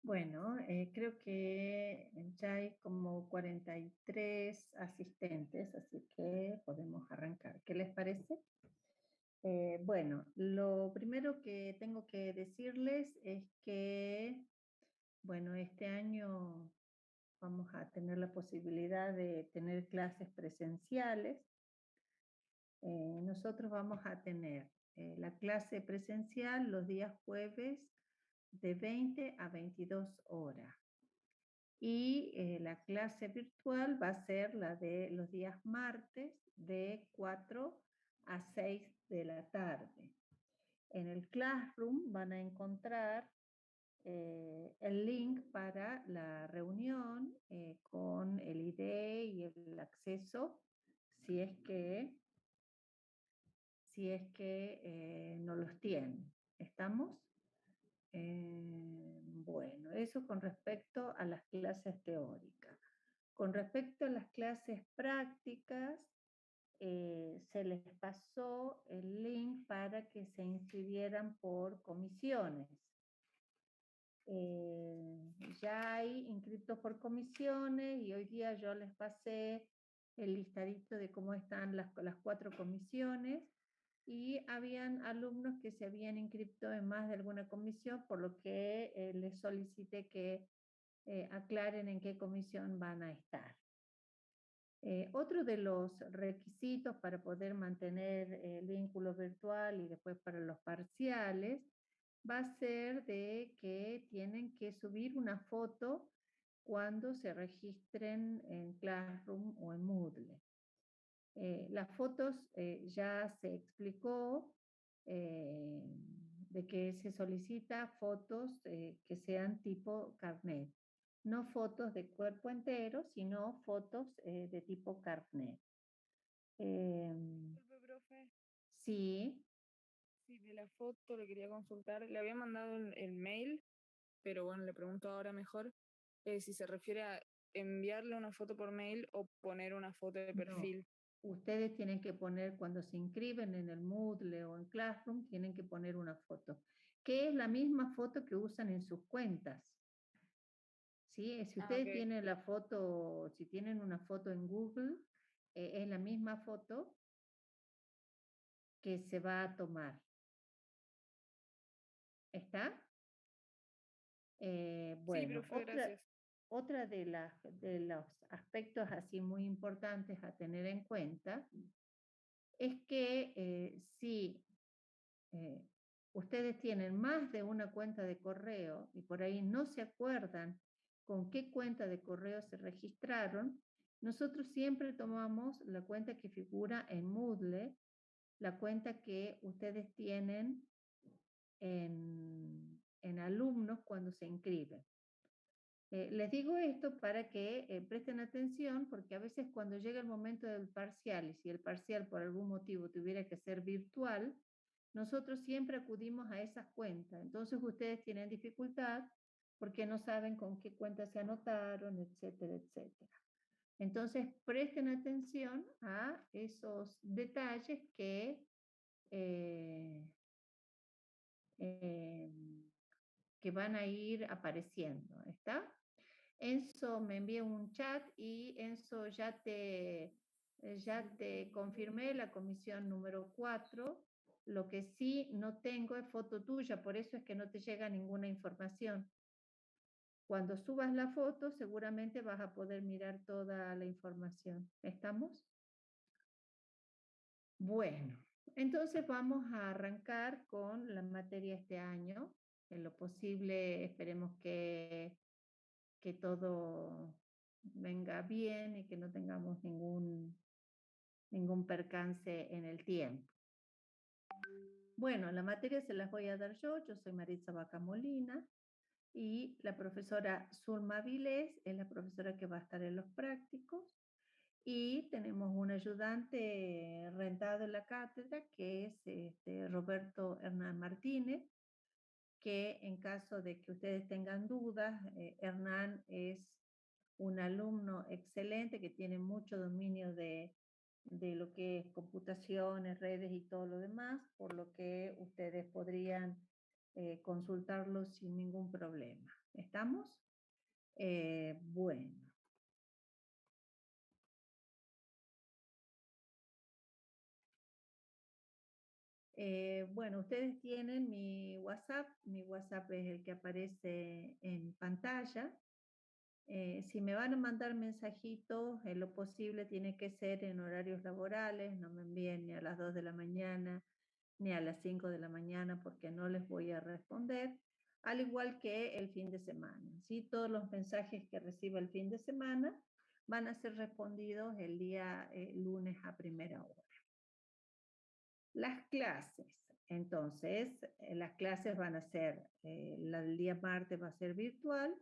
Bueno, creo que ya hay como 43 asistentes, así que podemos arrancar. ¿Qué les parece? Bueno, lo primero que tengo que decirles es que, bueno, este año vamos a tener la posibilidad de tener clases presenciales. Nosotros vamos a tener la clase presencial los días jueves de 20 a 22 horas. Y la clase virtual va a ser la de los días martes de 4 a 6 de la tarde. En el Classroom van a encontrar el link para la reunión con el ID y el acceso si es que, no los tienen. ¿Estamos? Bueno, eso con respecto a las clases teóricas. Con respecto a las clases prácticas, se les pasó el link para que se inscribieran por comisiones. Ya hay inscritos por comisiones y hoy día yo les pasé el listadito de cómo están las 4 comisiones y habían alumnos que se habían inscrito en más de alguna comisión, por lo que les solicité que aclaren en qué comisión van a estar. Otro de los requisitos para poder mantener el vínculo virtual y después para los parciales va a ser de que tienen que subir una foto cuando se registren en Classroom o en Moodle. Las fotos ya se explicó de que se solicita fotos que sean tipo carnet. No fotos de cuerpo entero, sino fotos de tipo carnet. Disculpe, profe. Sí, Sí, de la foto le quería consultar. Le había mandado el mail, pero bueno, le pregunto ahora mejor si se refiere a enviarle una foto por mail o poner una foto de no. perfil. Ustedes tienen que poner, cuando se inscriben en el Moodle o en Classroom, tienen que poner una foto, que es la misma foto que usan en sus cuentas. ¿Sí? Si Ah, ustedes ok. tienen la foto, si tienen una foto en Google, es la misma foto que se va a tomar. ¿Está? Sí, Bueno, profe, gracias. otra de los aspectos así muy importantes a tener en cuenta es que si eh, ustedes tienen más de una cuenta de correo y por ahí no se acuerdan con qué cuenta de correo se registraron, nosotros siempre tomamos la cuenta que figura en Moodle, la cuenta que ustedes tienen en alumnos cuando se inscriben. Les digo esto para que presten atención, porque a veces cuando llega el momento del parcial, y si el parcial por algún motivo tuviera que ser virtual, nosotros siempre acudimos a esas cuentas. Entonces ustedes tienen dificultad porque no saben con qué cuenta se anotaron, etcétera, etcétera. Entonces presten atención a esos detalles eh, eh, que van a ir apareciendo. ¿Está? Enzo me envía un chat y Enzo ya te confirmé la comisión número 4. Lo que sí no tengo es foto tuya, por eso es que no te llega ninguna información. Cuando subas la foto, seguramente vas a poder mirar toda la información. ¿Estamos? Bueno, entonces vamos a arrancar con la materia este año. En lo posible, esperemos que todo venga bien y que no tengamos ningún percance en el tiempo. Bueno, la materia se las voy a dar yo soy Maritza Vaca Molina y la profesora Zulma Vilés es la profesora que va a estar en los prácticos y tenemos un ayudante rentado en la cátedra que es Roberto Hernán Martínez, que en caso de que ustedes tengan dudas, Hernán es un alumno excelente que tiene mucho dominio de lo que es computaciones, redes y todo lo demás, por lo que ustedes podrían consultarlo sin ningún problema. ¿Estamos? Bueno. Bueno, ustedes tienen mi WhatsApp es el que aparece en pantalla. Si me van a mandar mensajitos, en lo posible tiene que ser en horarios laborales, no me envíen ni a las 2 de la mañana ni a las 5 de la mañana porque no les voy a responder, al igual que el fin de semana. ¿Sí? Todos los mensajes que reciba el fin de semana van a ser respondidos el día lunes a primera hora. Las clases. Entonces, las clases van a ser, la del día martes va a ser virtual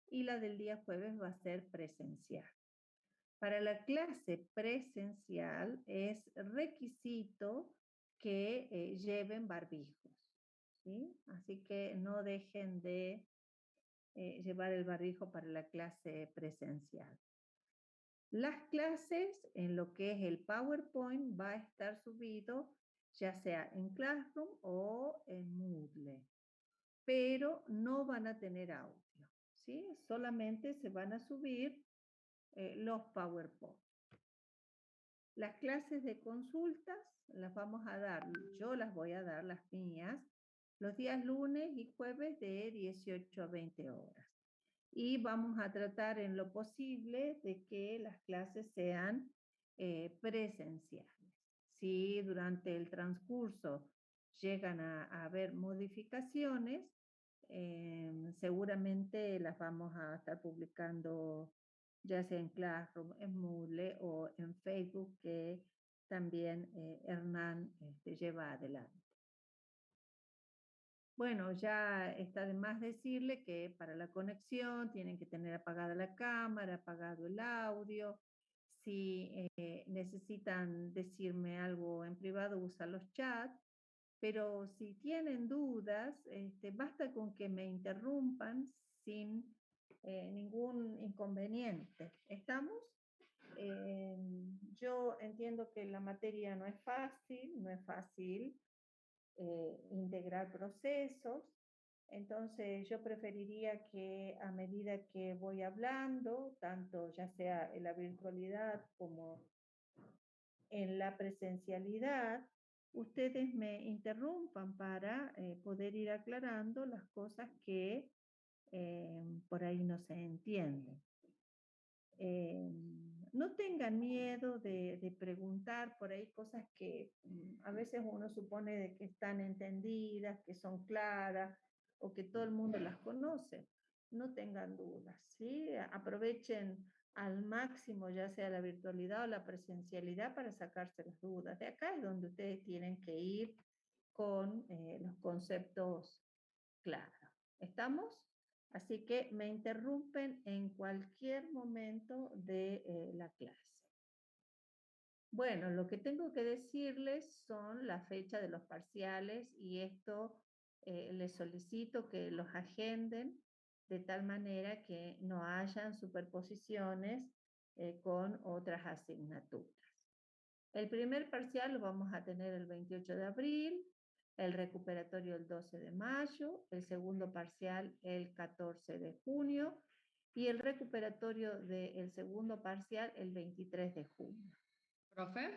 y la del día jueves va a ser presencial. Para la clase presencial es requisito que lleven barbijos, ¿sí? Así que no dejen de llevar el barbijo para la clase presencial. Las clases en lo que es el PowerPoint va a estar subido ya sea en Classroom o en Moodle, pero no van a tener audio, ¿sí? Solamente se van a subir los PowerPoint. Las clases de consultas las vamos a dar, yo las voy a dar, las mías, los días lunes y jueves de 18 a 20 horas. Y vamos a tratar en lo posible de que las clases sean presenciales. Si durante el transcurso llegan a haber modificaciones, seguramente las vamos a estar publicando ya sea en Classroom, en Moodle o en Facebook, que también Hernán lleva adelante. Bueno, ya está de más decirle que para la conexión tienen que tener apagada la cámara, apagado el audio. Si necesitan decirme algo en privado, usa los chats. Pero si tienen dudas, basta con que me interrumpan sin ningún inconveniente. ¿Estamos? Yo entiendo que la materia no es fácil integrar procesos, entonces yo preferiría que a medida que voy hablando, tanto ya sea en la virtualidad como en la presencialidad, ustedes me interrumpan para poder ir aclarando las cosas que por ahí no se entienden. No tengan miedo de preguntar por ahí cosas que a veces uno supone de que están entendidas, que son claras o que todo el mundo las conoce. No tengan dudas, ¿sí? Aprovechen al máximo ya sea la virtualidad o la presencialidad para sacarse las dudas. De acá es donde ustedes tienen que ir con los conceptos claros. ¿Estamos? Así que me interrumpen en cualquier momento de la clase. Bueno, lo que tengo que decirles son la fecha de los parciales y esto les solicito que los agenden de tal manera que no hayan superposiciones con otras asignaturas. El primer parcial lo vamos a tener el 28 de abril, el recuperatorio el 12 de mayo, el segundo parcial el 14 de junio y el recuperatorio del segundo parcial el 23 de junio. ¿Profe?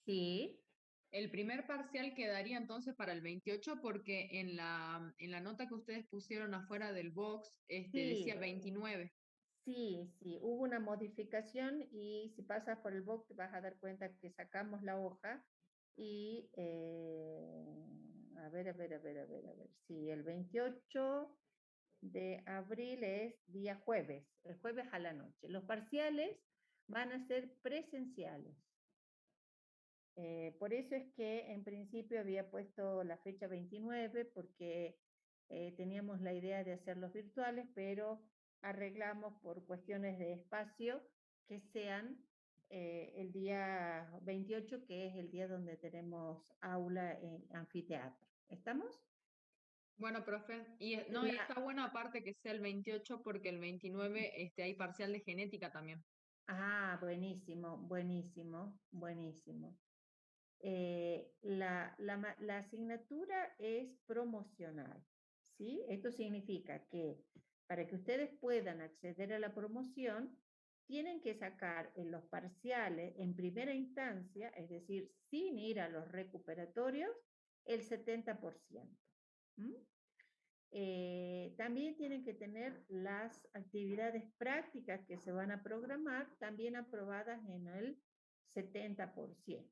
Sí. El primer parcial quedaría entonces para el 28 porque en la nota que ustedes pusieron afuera del box Sí. decía 29. Sí, hubo una modificación y si pasas por el box te vas a dar cuenta que sacamos la hoja y a ver. Sí, el 28 de abril es día jueves, el jueves a la noche. Los parciales van a ser presenciales. Por eso es que en principio había puesto la fecha 29 porque teníamos la idea de hacerlos virtuales, pero arreglamos por cuestiones de espacio que sean el día 28, que es el día donde tenemos aula en anfiteatro. ¿Estamos? Bueno, profe, y está bueno aparte que sea el 28 porque el 29 hay parcial de genética también. Ah, buenísimo. La asignatura es promocional, ¿sí? Esto significa que Para que ustedes puedan acceder a la promoción, tienen que sacar en los parciales en primera instancia, es decir, sin ir a los recuperatorios, el 70%. ¿Mm? También tienen que tener las actividades prácticas que se van a programar, también aprobadas en el 70%.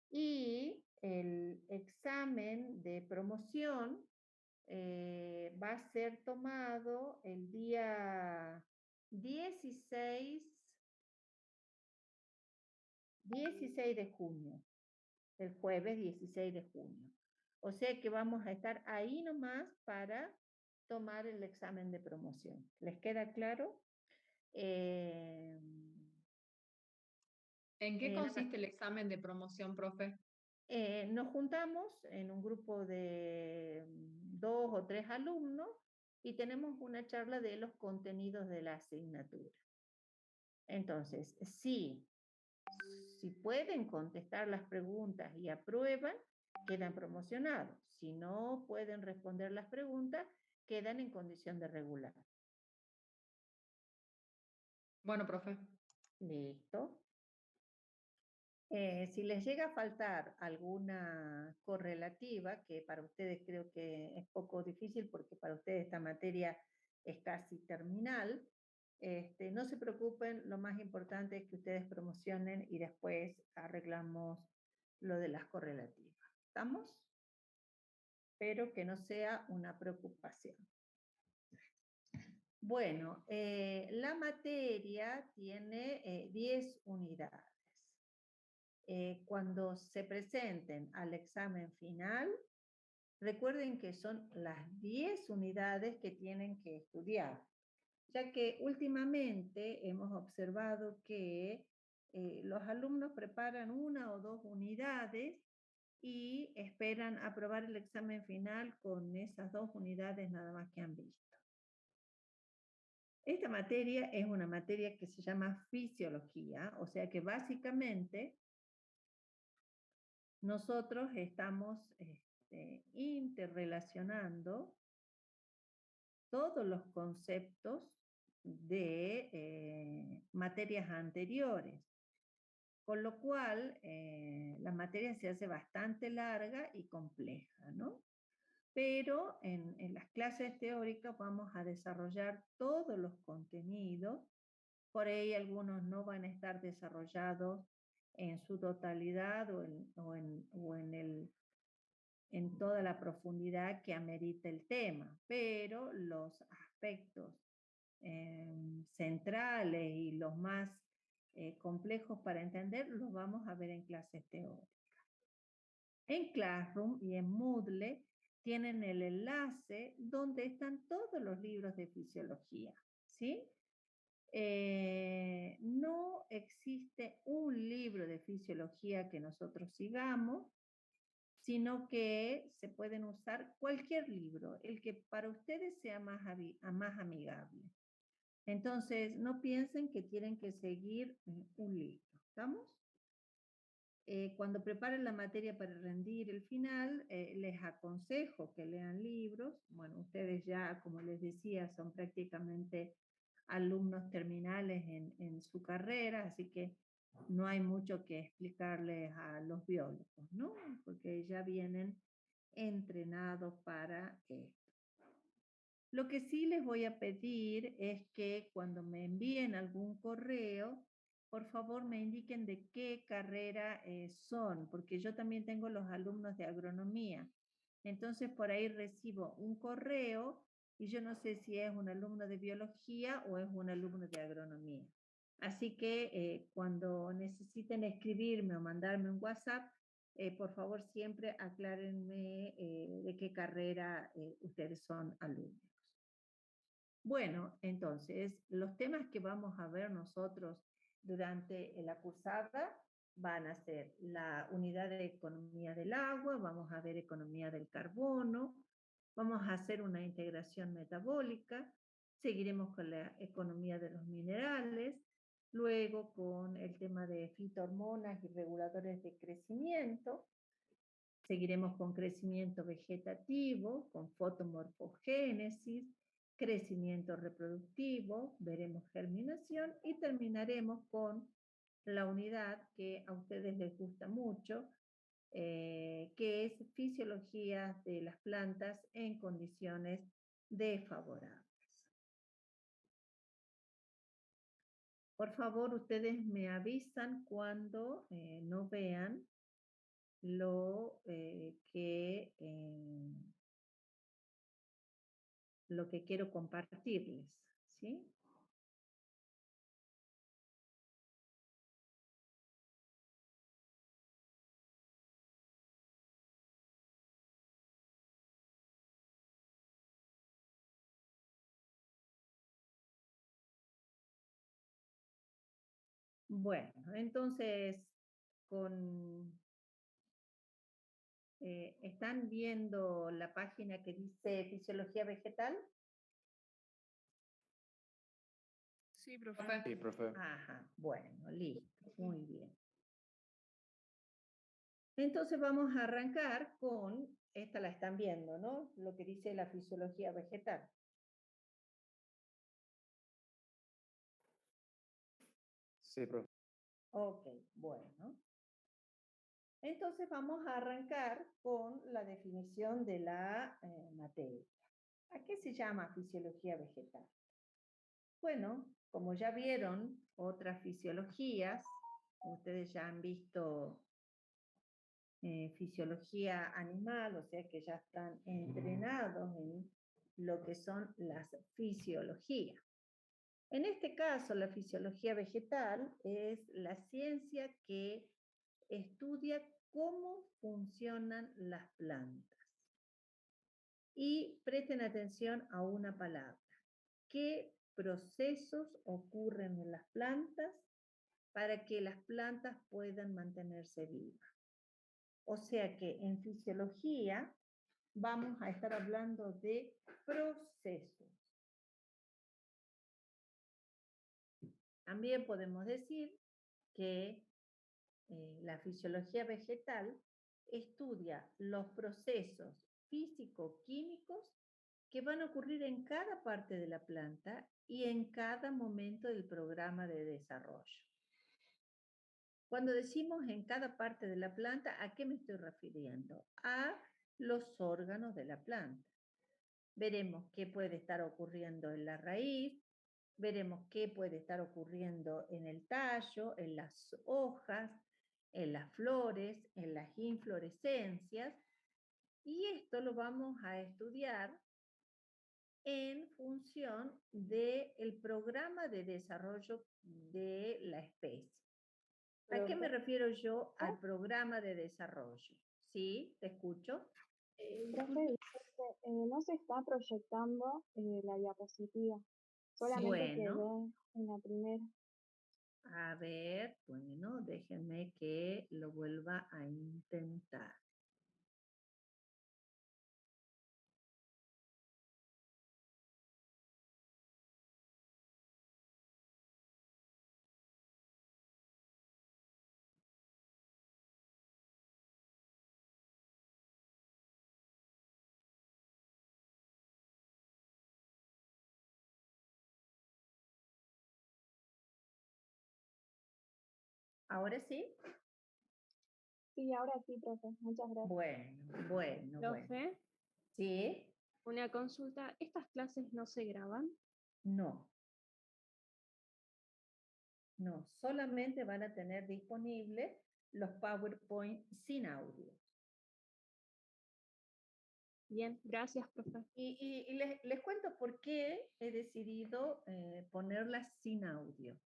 Y el examen de promoción va a ser tomado el día 16 de junio, el jueves 16 de junio. O sea que vamos a estar ahí nomás para tomar el examen de promoción. ¿Les queda claro? ¿En qué consiste el examen de promoción, profe? Nos juntamos en un grupo de 2 o 3 alumnos y tenemos una charla de los contenidos de la asignatura. Entonces, si pueden contestar las preguntas y aprueban, quedan promocionados. Si no pueden responder las preguntas, quedan en condición de regular. Bueno, profe. Listo. Si les llega a faltar alguna correlativa, que para ustedes creo que es poco difícil porque para ustedes esta materia es casi terminal, no se preocupen, lo más importante es que ustedes promocionen y después arreglamos lo de las correlativas. ¿Estamos? Espero que no sea una preocupación. Bueno, la materia tiene 10 unidades. Cuando se presenten al examen final, recuerden que son las 10 unidades que tienen que estudiar, ya que últimamente hemos observado que los alumnos preparan 1 o 2 unidades y esperan aprobar el examen final con esas 2 unidades nada más que han visto. Esta materia es una materia que se llama fisiología, o sea que básicamente nosotros estamos interrelacionando todos los conceptos de materias anteriores, con lo cual la materia se hace bastante larga y compleja, ¿no? Pero en las clases teóricas vamos a desarrollar todos los contenidos, por ahí algunos no van a estar desarrollados en su totalidad en toda la profundidad que amerita el tema, pero los aspectos centrales y los más complejos para entender los vamos a ver en clases teóricas. En Classroom y en Moodle tienen el enlace donde están todos los libros de fisiología, ¿sí? No existe un libro de fisiología que nosotros sigamos, sino que se pueden usar cualquier libro, el que para ustedes sea más amigable. Entonces, no piensen que tienen que seguir un libro, ¿estamos? Cuando preparen la materia para rendir el final, les aconsejo que lean libros. Bueno, ustedes ya, como les decía, son prácticamente alumnos terminales en su carrera, así que no hay mucho que explicarles a los biólogos, ¿no? Porque ya vienen entrenados para esto. Lo que sí les voy a pedir es que cuando me envíen algún correo, por favor me indiquen de qué carrera son, porque yo también tengo los alumnos de agronomía. Entonces por ahí recibo un correo y yo no sé si es un alumno de biología o es un alumno de agronomía. Así que cuando necesiten escribirme o mandarme un WhatsApp, por favor siempre aclárenme de qué carrera ustedes son alumnos. Bueno, entonces, los temas que vamos a ver nosotros durante la cursada van a ser la unidad de economía del agua, vamos a ver economía del carbono, vamos a hacer una integración metabólica, seguiremos con la economía de los minerales, luego con el tema de fitohormonas y reguladores de crecimiento, seguiremos con crecimiento vegetativo, con fotomorfogénesis, crecimiento reproductivo, veremos germinación y terminaremos con la unidad que a ustedes les gusta mucho, que es fisiología de las plantas en condiciones desfavorables. Por favor, ustedes me avisan cuando no vean lo que quiero compartirles, ¿sí? Bueno, entonces, ¿están viendo la página que dice Fisiología Vegetal? Sí, profe. Sí, profe. Ajá, bueno, listo, muy bien. Entonces vamos a arrancar con, esta la están viendo, ¿no? Lo que dice la fisiología vegetal. Sí, profe. Ok, bueno. Entonces vamos a arrancar con la definición de la materia. ¿A qué se llama fisiología vegetal? Bueno, como ya vieron otras fisiologías, ustedes ya han visto fisiología animal, o sea que ya están entrenados en lo que son las fisiologías. En este caso, la fisiología vegetal es la ciencia que estudia cómo funcionan las plantas. Y presten atención a una palabra. ¿Qué procesos ocurren en las plantas para que las plantas puedan mantenerse vivas? O sea que en fisiología vamos a estar hablando de procesos. También podemos decir que la fisiología vegetal estudia los procesos físico-químicos que van a ocurrir en cada parte de la planta y en cada momento del programa de desarrollo. Cuando decimos en cada parte de la planta, ¿a qué me estoy refiriendo? A los órganos de la planta. Veremos qué puede estar ocurriendo en la raíz, veremos qué puede estar ocurriendo en el tallo, en las hojas, en las flores, en las inflorescencias, y esto lo vamos a estudiar en función del programa de desarrollo de la especie. ¿A qué me refiero yo al programa de desarrollo? ¿Sí? ¿Te escucho? Profe, disculpe, no se está proyectando la diapositiva, solamente Bueno. quedó en la primera. A ver, bueno, déjenme que lo vuelva a intentar. ¿Ahora sí? Sí, ahora sí, profe, muchas gracias. Bueno. Profe, ¿Sí? una consulta. ¿Estas clases no se graban? No. No, solamente van a tener disponible los PowerPoint sin audio. Bien, gracias, profe. Y les cuento por qué he decidido ponerlas sin audio.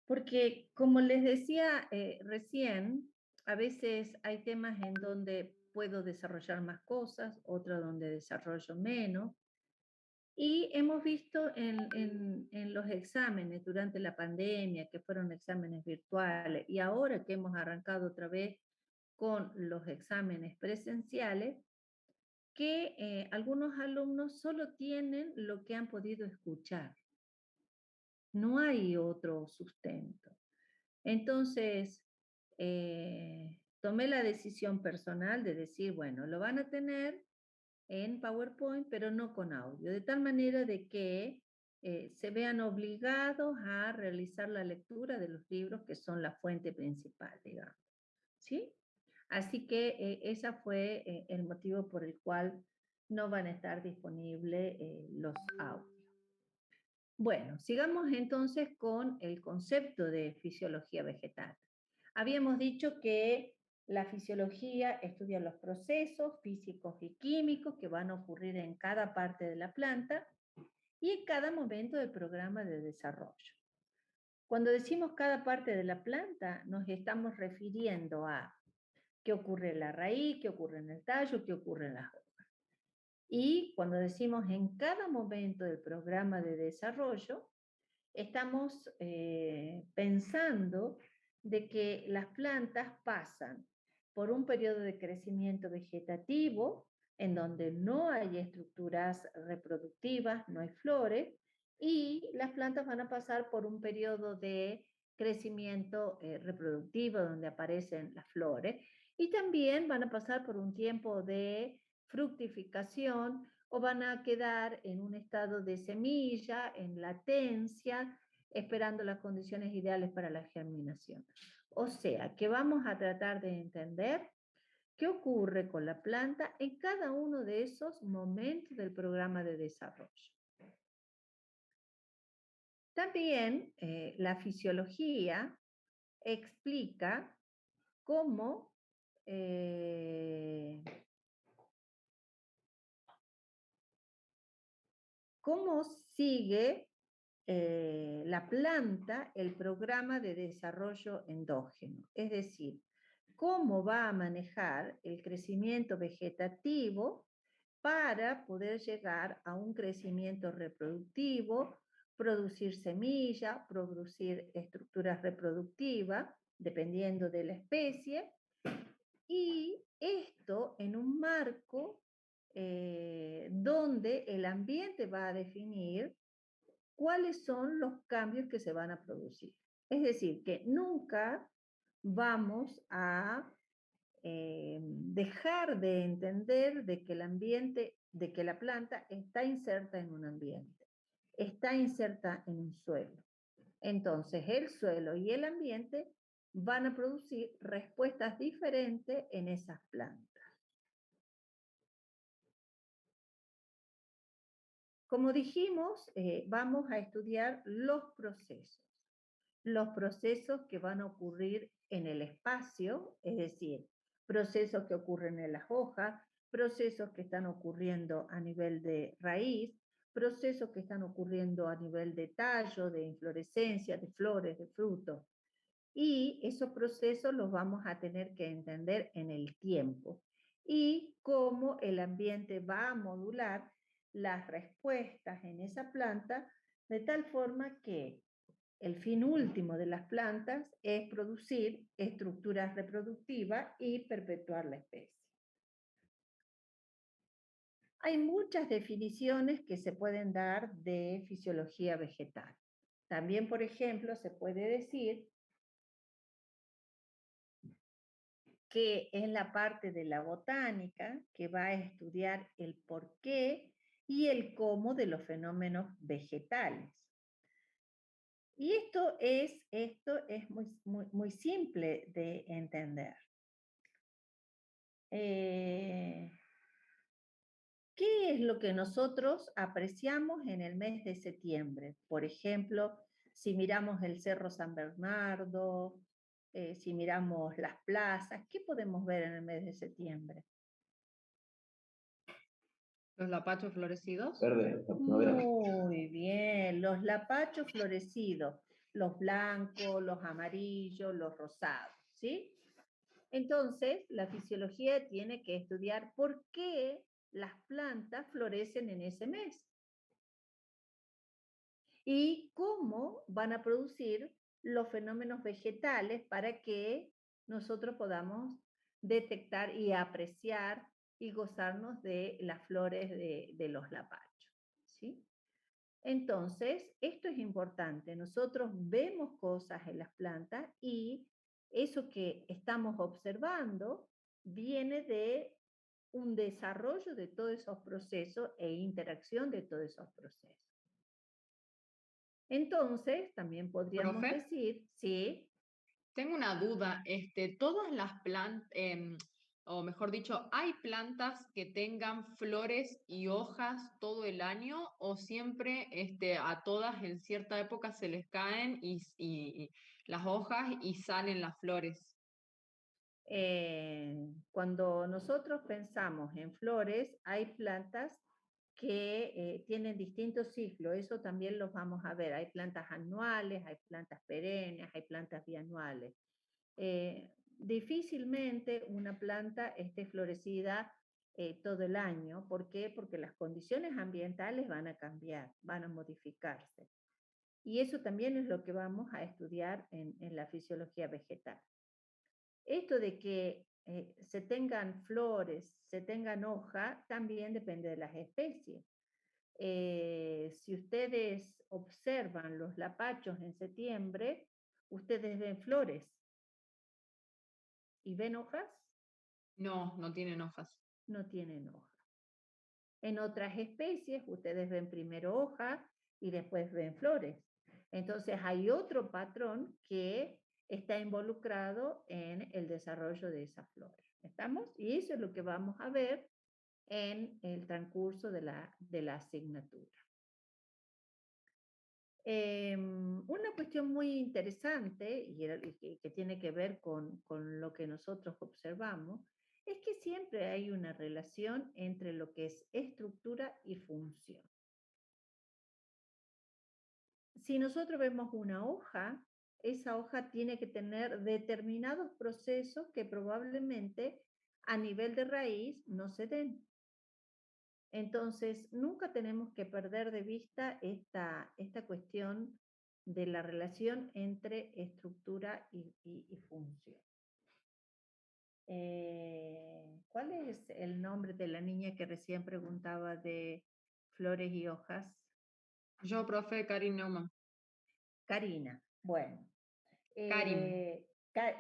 Porque, como les decía recién, a veces hay temas en donde puedo desarrollar más cosas, otros donde desarrollo menos. Y hemos visto en los exámenes durante la pandemia, que fueron exámenes virtuales, y ahora que hemos arrancado otra vez con los exámenes presenciales, que algunos alumnos solo tienen lo que han podido escuchar. No hay otro sustento. Entonces, tomé la decisión personal de decir, bueno, lo van a tener, en PowerPoint, pero no con audio, de tal manera de que se vean obligados a realizar la lectura de los libros que son la fuente principal, digamos. ¿Sí? Así que ese fue el motivo por el cual no van a estar disponibles los audios. Bueno, sigamos entonces con el concepto de fisiología vegetal. Habíamos dicho que la fisiología estudia los procesos físicos y químicos que van a ocurrir en cada parte de la planta y en cada momento del programa de desarrollo. Cuando decimos cada parte de la planta, nos estamos refiriendo a qué ocurre en la raíz, qué ocurre en el tallo, qué ocurre en las hojas. Y cuando decimos en cada momento del programa de desarrollo, estamos pensando de que las plantas pasan por un periodo de crecimiento vegetativo, en donde no hay estructuras reproductivas, no hay flores, y las plantas van a pasar por un periodo de crecimiento reproductivo, donde aparecen las flores, y también van a pasar por un tiempo de fructificación, o van a quedar en un estado de semilla, en latencia, esperando las condiciones ideales para la germinación. O sea, que vamos a tratar de entender qué ocurre con la planta en cada uno de esos momentos del programa de desarrollo. También la fisiología explica cómo sigue la planta el programa de desarrollo endógeno, es decir, cómo va a manejar el crecimiento vegetativo para poder llegar a un crecimiento reproductivo, producir semilla, producir estructuras reproductivas, dependiendo de la especie, y esto en un marco donde el ambiente va a definir cuáles son los cambios que se van a producir. Es decir, que nunca vamos a dejar de entender de que el ambiente, de que la planta está inserta en un ambiente, está inserta en un suelo. Entonces, el suelo y el ambiente van a producir respuestas diferentes en esas plantas. Como dijimos, vamos a estudiar los procesos que van a ocurrir en el espacio, es decir, procesos que ocurren en las hojas, procesos que están ocurriendo a nivel de raíz, procesos que están ocurriendo a nivel de tallo, de inflorescencia, de flores, de frutos. Y esos procesos los vamos a tener que entender en el tiempo y cómo el ambiente va a modular las respuestas en esa planta de tal forma que el fin último de las plantas es producir estructuras reproductivas y perpetuar la especie. Hay muchas definiciones que se pueden dar de fisiología vegetal. También, por ejemplo, se puede decir que es la parte de la botánica que va a estudiar el porqué y el cómo de los fenómenos vegetales. Y esto es muy simple de entender. ¿Qué es lo que nosotros apreciamos en el mes de septiembre? Por ejemplo, si miramos el Cerro San Bernardo, si miramos las plazas, ¿qué podemos ver en el mes de septiembre? Los lapachos florecidos. Verde. Muy bien, los lapachos florecidos, los blancos, los amarillos, los rosados, ¿sí? Entonces, la fisiología tiene que estudiar por qué las plantas florecen en ese mes y cómo van a producir los fenómenos vegetales para que nosotros podamos detectar y apreciar y gozarnos de las flores de los lapachos, ¿sí? Entonces, esto es importante. Nosotros vemos cosas en las plantas y eso que estamos observando viene de un desarrollo de todos esos procesos e interacción de todos esos procesos. Entonces, también podríamos ¿Profe? decir, sí, Tengo una duda, todas las plantas, o mejor dicho, ¿hay plantas que tengan flores y hojas todo el año o siempre a todas en cierta época se les caen y las hojas y salen las flores? cuando nosotros pensamos en flores, hay plantas que tienen distintos ciclos, eso también los vamos a ver. Hay plantas anuales, hay plantas perennes, hay plantas bianuales. Difícilmente una planta esté florecida todo el año. ¿Por qué? Porque las condiciones ambientales van a cambiar, van a modificarse. Y eso también es lo que vamos a estudiar en la fisiología vegetal. Esto de que se tengan flores, se tengan hoja, también depende de las especies. Si ustedes observan los lapachos en septiembre, ustedes ven flores. ¿Y ven hojas? No, no tienen hojas. No tienen hoja. En otras especies, ustedes ven primero hoja y después ven flores. Entonces hay otro patrón que está involucrado en el desarrollo de esas flores. ¿Estamos? Y eso es lo que vamos a ver en el transcurso de la asignatura. Una cuestión muy interesante y que tiene que ver con lo que nosotros observamos es que siempre hay una relación entre lo que es estructura y función. Si nosotros vemos una hoja, esa hoja tiene que tener determinados procesos que probablemente a nivel de raíz no se den. Entonces, nunca tenemos que perder de vista esta cuestión de la relación entre estructura y función. ¿Cuál es el nombre de la niña que recién preguntaba de flores y hojas? Yo, profe, Karin Neumann. Karina. Bueno. Karin.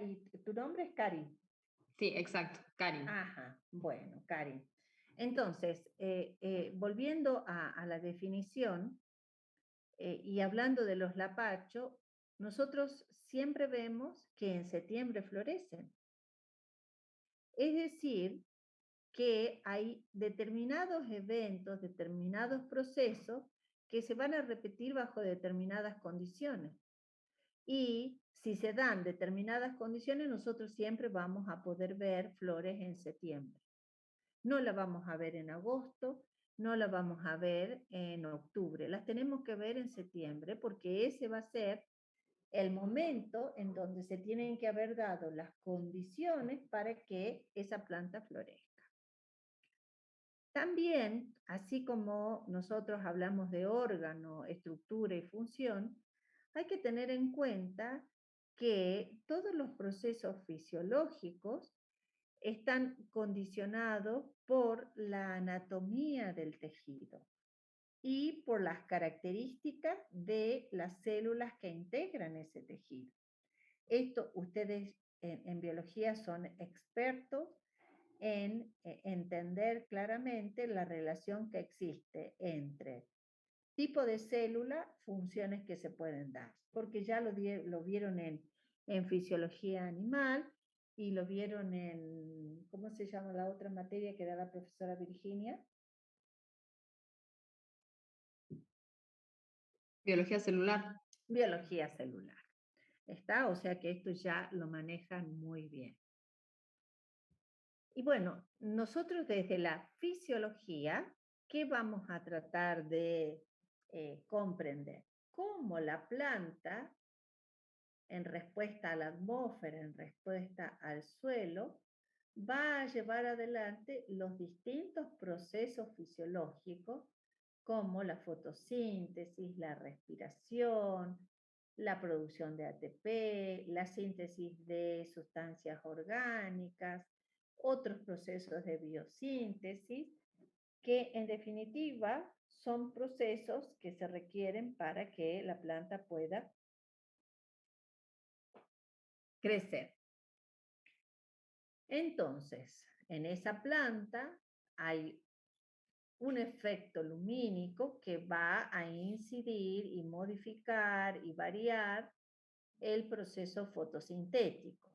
¿Y tu nombre es Karin? Sí, exacto, Karin. Ajá, bueno, Karin. Entonces, volviendo a la definición y hablando de los lapachos, nosotros siempre vemos que en septiembre florecen. Es decir, que hay determinados eventos, determinados procesos que se van a repetir bajo determinadas condiciones. Y si se dan determinadas condiciones, nosotros siempre vamos a poder ver flores en septiembre. No la vamos a ver en agosto, no la vamos a ver en octubre, las tenemos que ver en septiembre porque ese va a ser el momento en donde se tienen que haber dado las condiciones para que esa planta florezca. También, así como nosotros hablamos de órgano, estructura y función, hay que tener en cuenta que todos los procesos fisiológicos están condicionados por la anatomía del tejido y por las características de las células que integran ese tejido. Esto ustedes en biología son expertos en entender claramente la relación que existe entre tipo de célula, funciones que se pueden dar, porque ya lo vieron en fisiología animal y lo vieron en, ¿cómo se llama la otra materia que da la profesora Virginia? Biología celular. Biología celular. ¿Está? O sea que esto ya lo manejan muy bien. Y bueno, nosotros desde la fisiología, ¿qué vamos a tratar de comprender? Cómo la planta, en respuesta a la atmósfera, en respuesta al suelo, va a llevar adelante los distintos procesos fisiológicos como la fotosíntesis, la respiración, la producción de ATP, la síntesis de sustancias orgánicas, otros procesos de biosíntesis, que en definitiva son procesos que se requieren para que la planta pueda crecer. Entonces, en esa planta hay un efecto lumínico que va a incidir y modificar y variar el proceso fotosintético.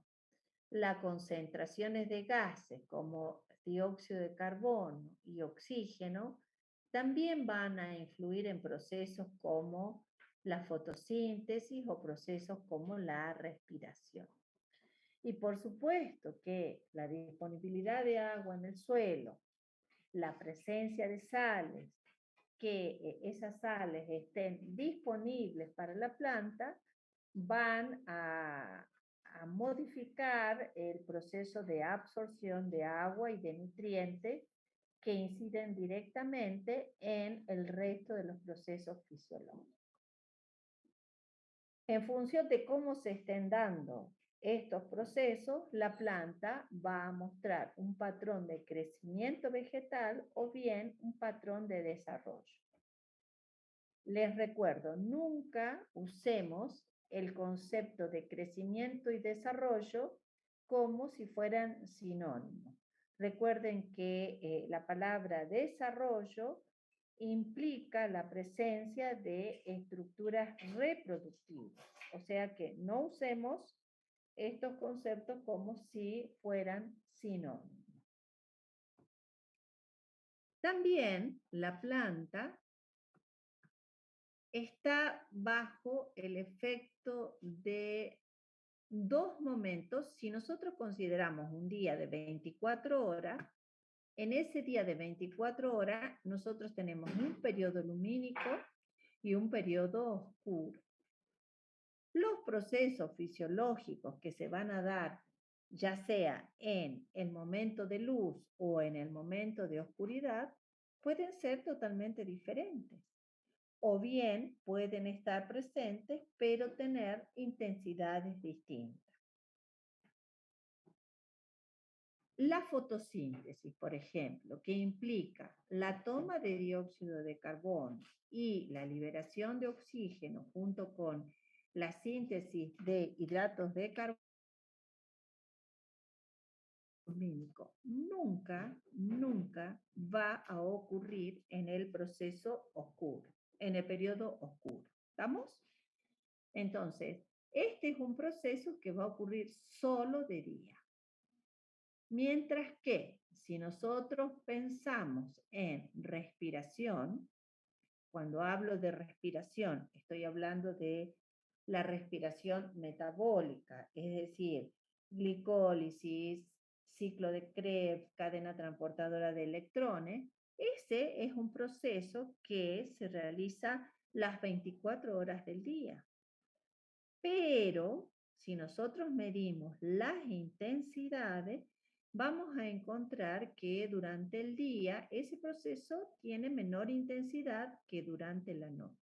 Las concentraciones de gases como dióxido de carbono y oxígeno también van a influir en procesos como la fotosíntesis o procesos como la respiración. Y por supuesto que la disponibilidad de agua en el suelo, la presencia de sales, que esas sales estén disponibles para la planta, van a modificar el proceso de absorción de agua y de nutrientes que inciden directamente en el resto de los procesos fisiológicos. En función de cómo se estén dando estos procesos, la planta va a mostrar un patrón de crecimiento vegetal o bien un patrón de desarrollo. Les recuerdo, nunca usemos el concepto de crecimiento y desarrollo como si fueran sinónimos. Recuerden que la palabra desarrollo implica la presencia de estructuras reproductivas, o sea que no usemos estos conceptos como si fueran sinónimos. También la planta está bajo el efecto de dos momentos. Si nosotros consideramos un día de 24 horas, en ese día de 24 horas nosotros tenemos un periodo lumínico y un periodo oscuro. Los procesos fisiológicos que se van a dar, ya sea en el momento de luz o en el momento de oscuridad, pueden ser totalmente diferentes. O bien pueden estar presentes, pero tener intensidades distintas. La fotosíntesis, por ejemplo, que implica la toma de dióxido de carbono y la liberación de oxígeno junto con la síntesis de hidratos de carbono, nunca va a ocurrir en el proceso oscuro, en el periodo oscuro. ¿Estamos? Entonces, este es un proceso que va a ocurrir solo de día. Mientras que si nosotros pensamos en respiración, cuando hablo de respiración, estoy hablando de la respiración metabólica, es decir, glicólisis, ciclo de Krebs, cadena transportadora de electrones. Ese es un proceso que se realiza las 24 horas del día. Pero si nosotros medimos las intensidades, vamos a encontrar que durante el día ese proceso tiene menor intensidad que durante la noche.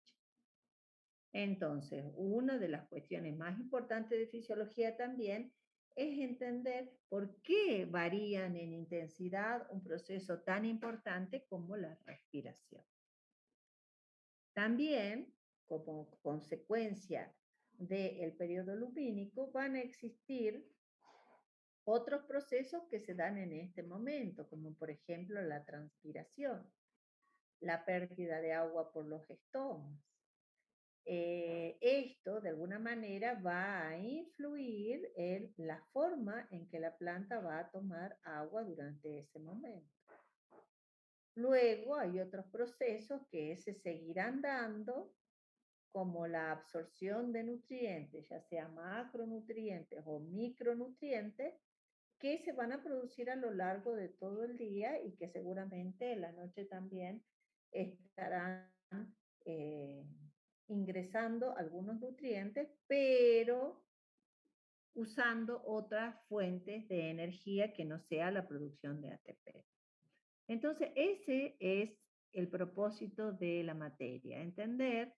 Entonces, una de las cuestiones más importantes de fisiología también es entender por qué varían en intensidad un proceso tan importante como la respiración. También, como consecuencia del periodo lumínico, van a existir otros procesos que se dan en este momento, como por ejemplo la transpiración, la pérdida de agua por los estomas. Esto, de alguna manera, va a influir en la forma en que la planta va a tomar agua durante ese momento. Luego hay otros procesos que se seguirán dando, como la absorción de nutrientes, ya sea macronutrientes o micronutrientes, que se van a producir a lo largo de todo el día y que seguramente en la noche también estarán ingresando algunos nutrientes, pero usando otras fuentes de energía que no sea la producción de ATP. Entonces, ese es el propósito de la materia, entender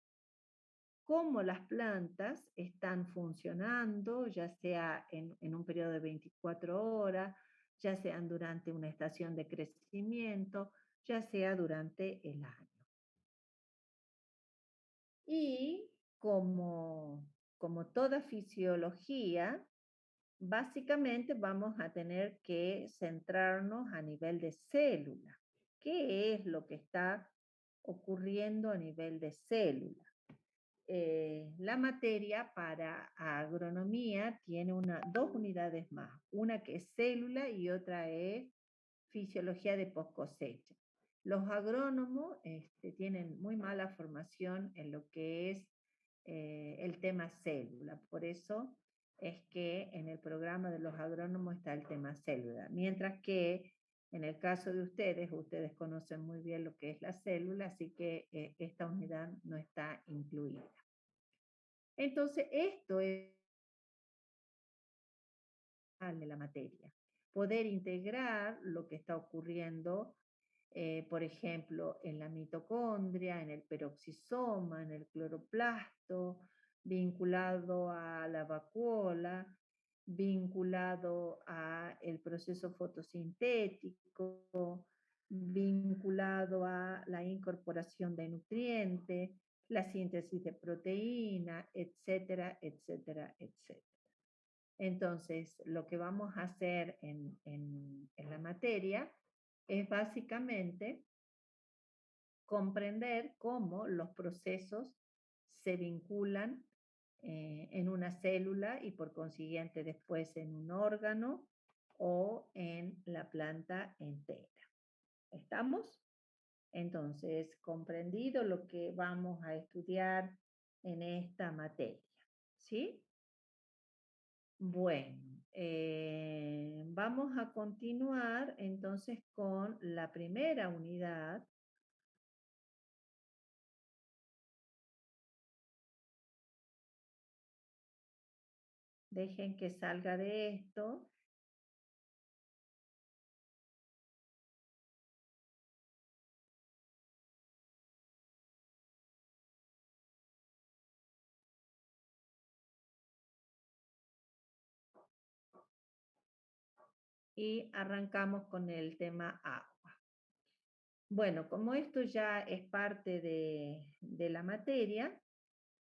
cómo las plantas están funcionando, ya sea en un periodo de 24 horas, ya sean durante una estación de crecimiento, ya sea durante el año. Y como toda fisiología, básicamente vamos a tener que centrarnos a nivel de célula. ¿Qué es lo que está ocurriendo a nivel de célula? La materia para agronomía tiene dos unidades más, una que es célula y otra es fisiología de post cosecha. Los agrónomos tienen muy mala formación en lo que es el tema célula, por eso es que en el programa de los agrónomos está el tema célula, mientras que en el caso de ustedes conocen muy bien lo que es la célula, así que esta unidad no está incluida. Entonces, esto es de la materia. Poder integrar lo que está ocurriendo, por ejemplo, en la mitocondria, en el peroxisoma, en el cloroplasto, vinculado a la vacuola, vinculado a el proceso fotosintético, vinculado a la incorporación de nutrientes, la síntesis de proteína, etcétera, etcétera, etcétera. Entonces, lo que vamos a hacer en la materia es básicamente comprender cómo los procesos se vinculan en una célula y por consiguiente después en un órgano o en la planta entera. ¿Estamos? Entonces, comprendido lo que vamos a estudiar en esta materia, ¿sí? Bueno, vamos a continuar entonces con la primera unidad. Dejen que salga de esto. Y arrancamos con el tema agua. Bueno, como esto ya es parte de la materia,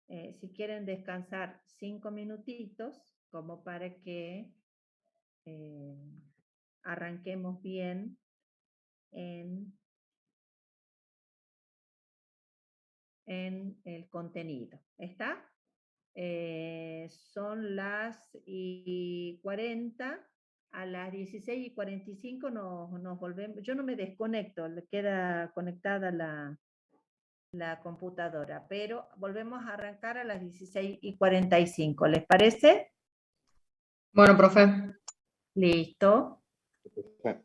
si quieren descansar 5 minutitos, como para que arranquemos bien en el contenido. ¿Está? Son las 40, a las 16:45 nos volvemos. Yo no me desconecto, le queda conectada la computadora, pero volvemos a arrancar a las 16:45. ¿Les parece? Bueno, profe. Listo. Profe.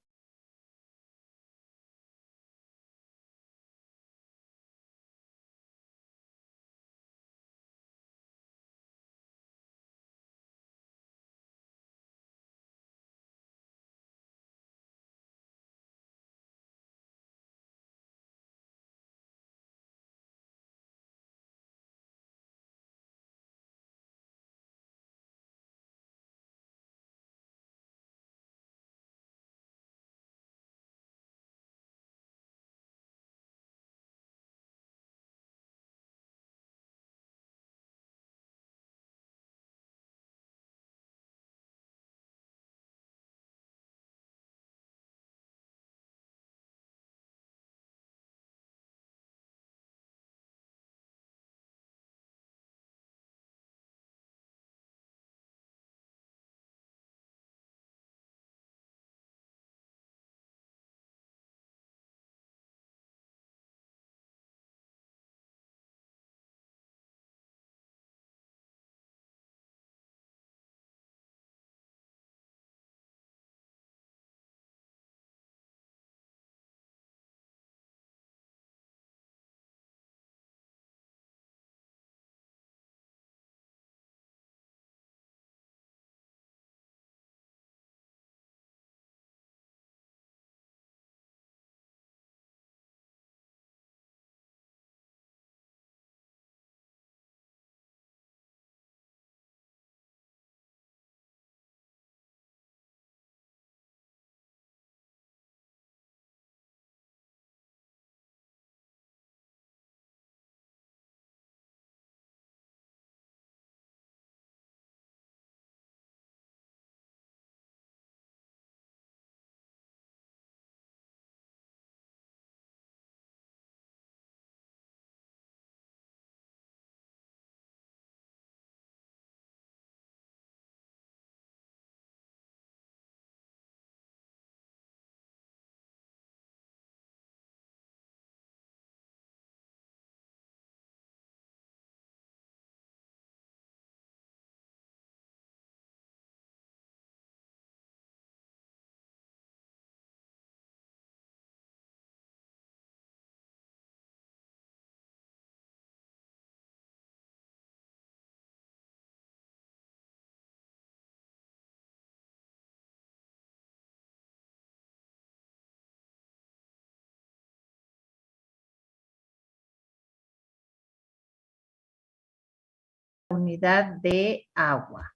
unidad de agua.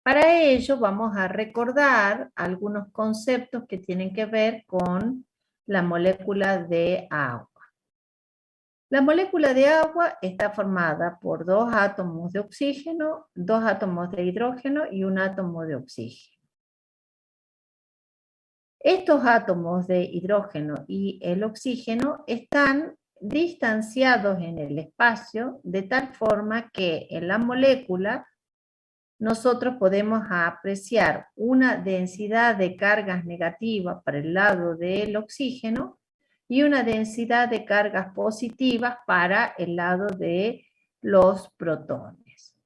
Para ello vamos a recordar algunos conceptos que tienen que ver con la molécula de agua. La molécula de agua está formada por 2 átomos de oxígeno, 2 átomos de hidrógeno y 1 átomo de oxígeno. Estos átomos de hidrógeno y el oxígeno están distanciados en el espacio de tal forma que en la molécula nosotros podemos apreciar una densidad de cargas negativas para el lado del oxígeno y una densidad de cargas positivas para el lado de los protones.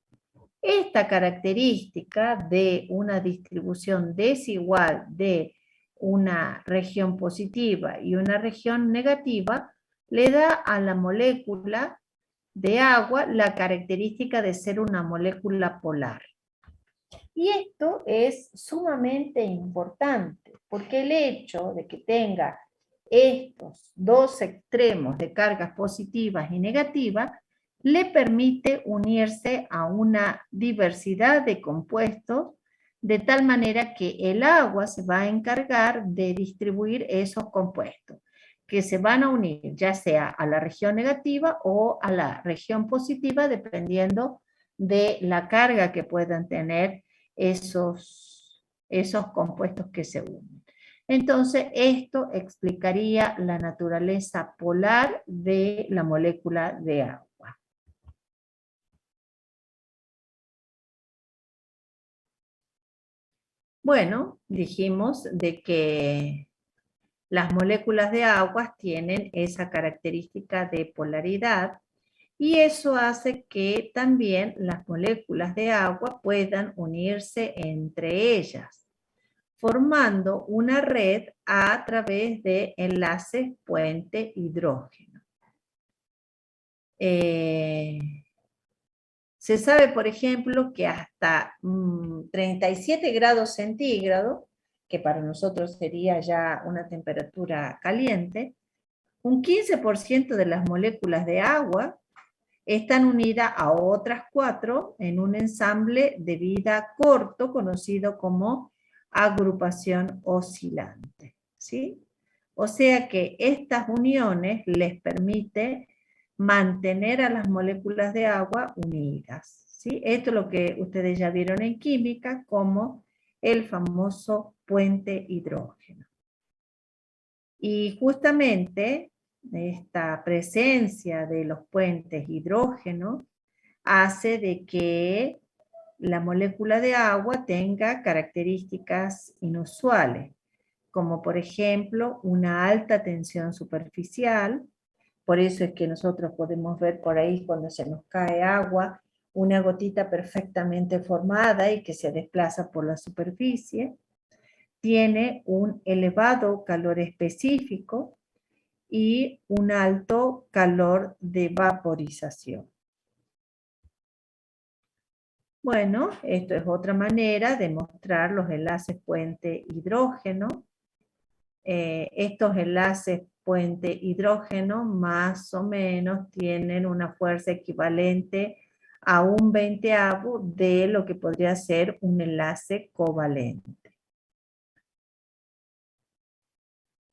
Esta característica de una distribución desigual de una región positiva y una región negativa le da a la molécula de agua la característica de ser una molécula polar. Y esto es sumamente importante porque el hecho de que tenga estos dos extremos de cargas positivas y negativas le permite unirse a una diversidad de compuestos de tal manera que el agua se va a encargar de distribuir esos compuestos que se van a unir ya sea a la región negativa o a la región positiva dependiendo de la carga que puedan tener esos compuestos que se unen. Entonces, esto explicaría la naturaleza polar de la molécula de agua. Bueno, dijimos de que las moléculas de agua tienen esa característica de polaridad y eso hace que también las moléculas de agua puedan unirse entre ellas, formando una red a través de enlaces puente hidrógeno. Se sabe, por ejemplo, que hasta 37 grados centígrados, que para nosotros sería ya una temperatura caliente, un 15% de las moléculas de agua están unidas a otras 4 en un ensamble de vida corto conocido como agrupación oscilante, ¿sí? O sea que estas uniones les permiten mantener a las moléculas de agua unidas, ¿sí? Esto es lo que ustedes ya vieron en química como el famoso puente hidrógeno. Y justamente esta presencia de los puentes hidrógeno hace de que la molécula de agua tenga características inusuales, como por ejemplo una alta tensión superficial. Por eso es que nosotros podemos ver por ahí cuando se nos cae agua, una gotita perfectamente formada y que se desplaza por la superficie. Tiene un elevado calor específico y un alto calor de vaporización. Bueno, esto es otra manera de mostrar los enlaces puente hidrógeno. Estos enlaces puente hidrógeno más o menos tienen una fuerza equivalente a un 20avo de lo que podría ser un enlace covalente.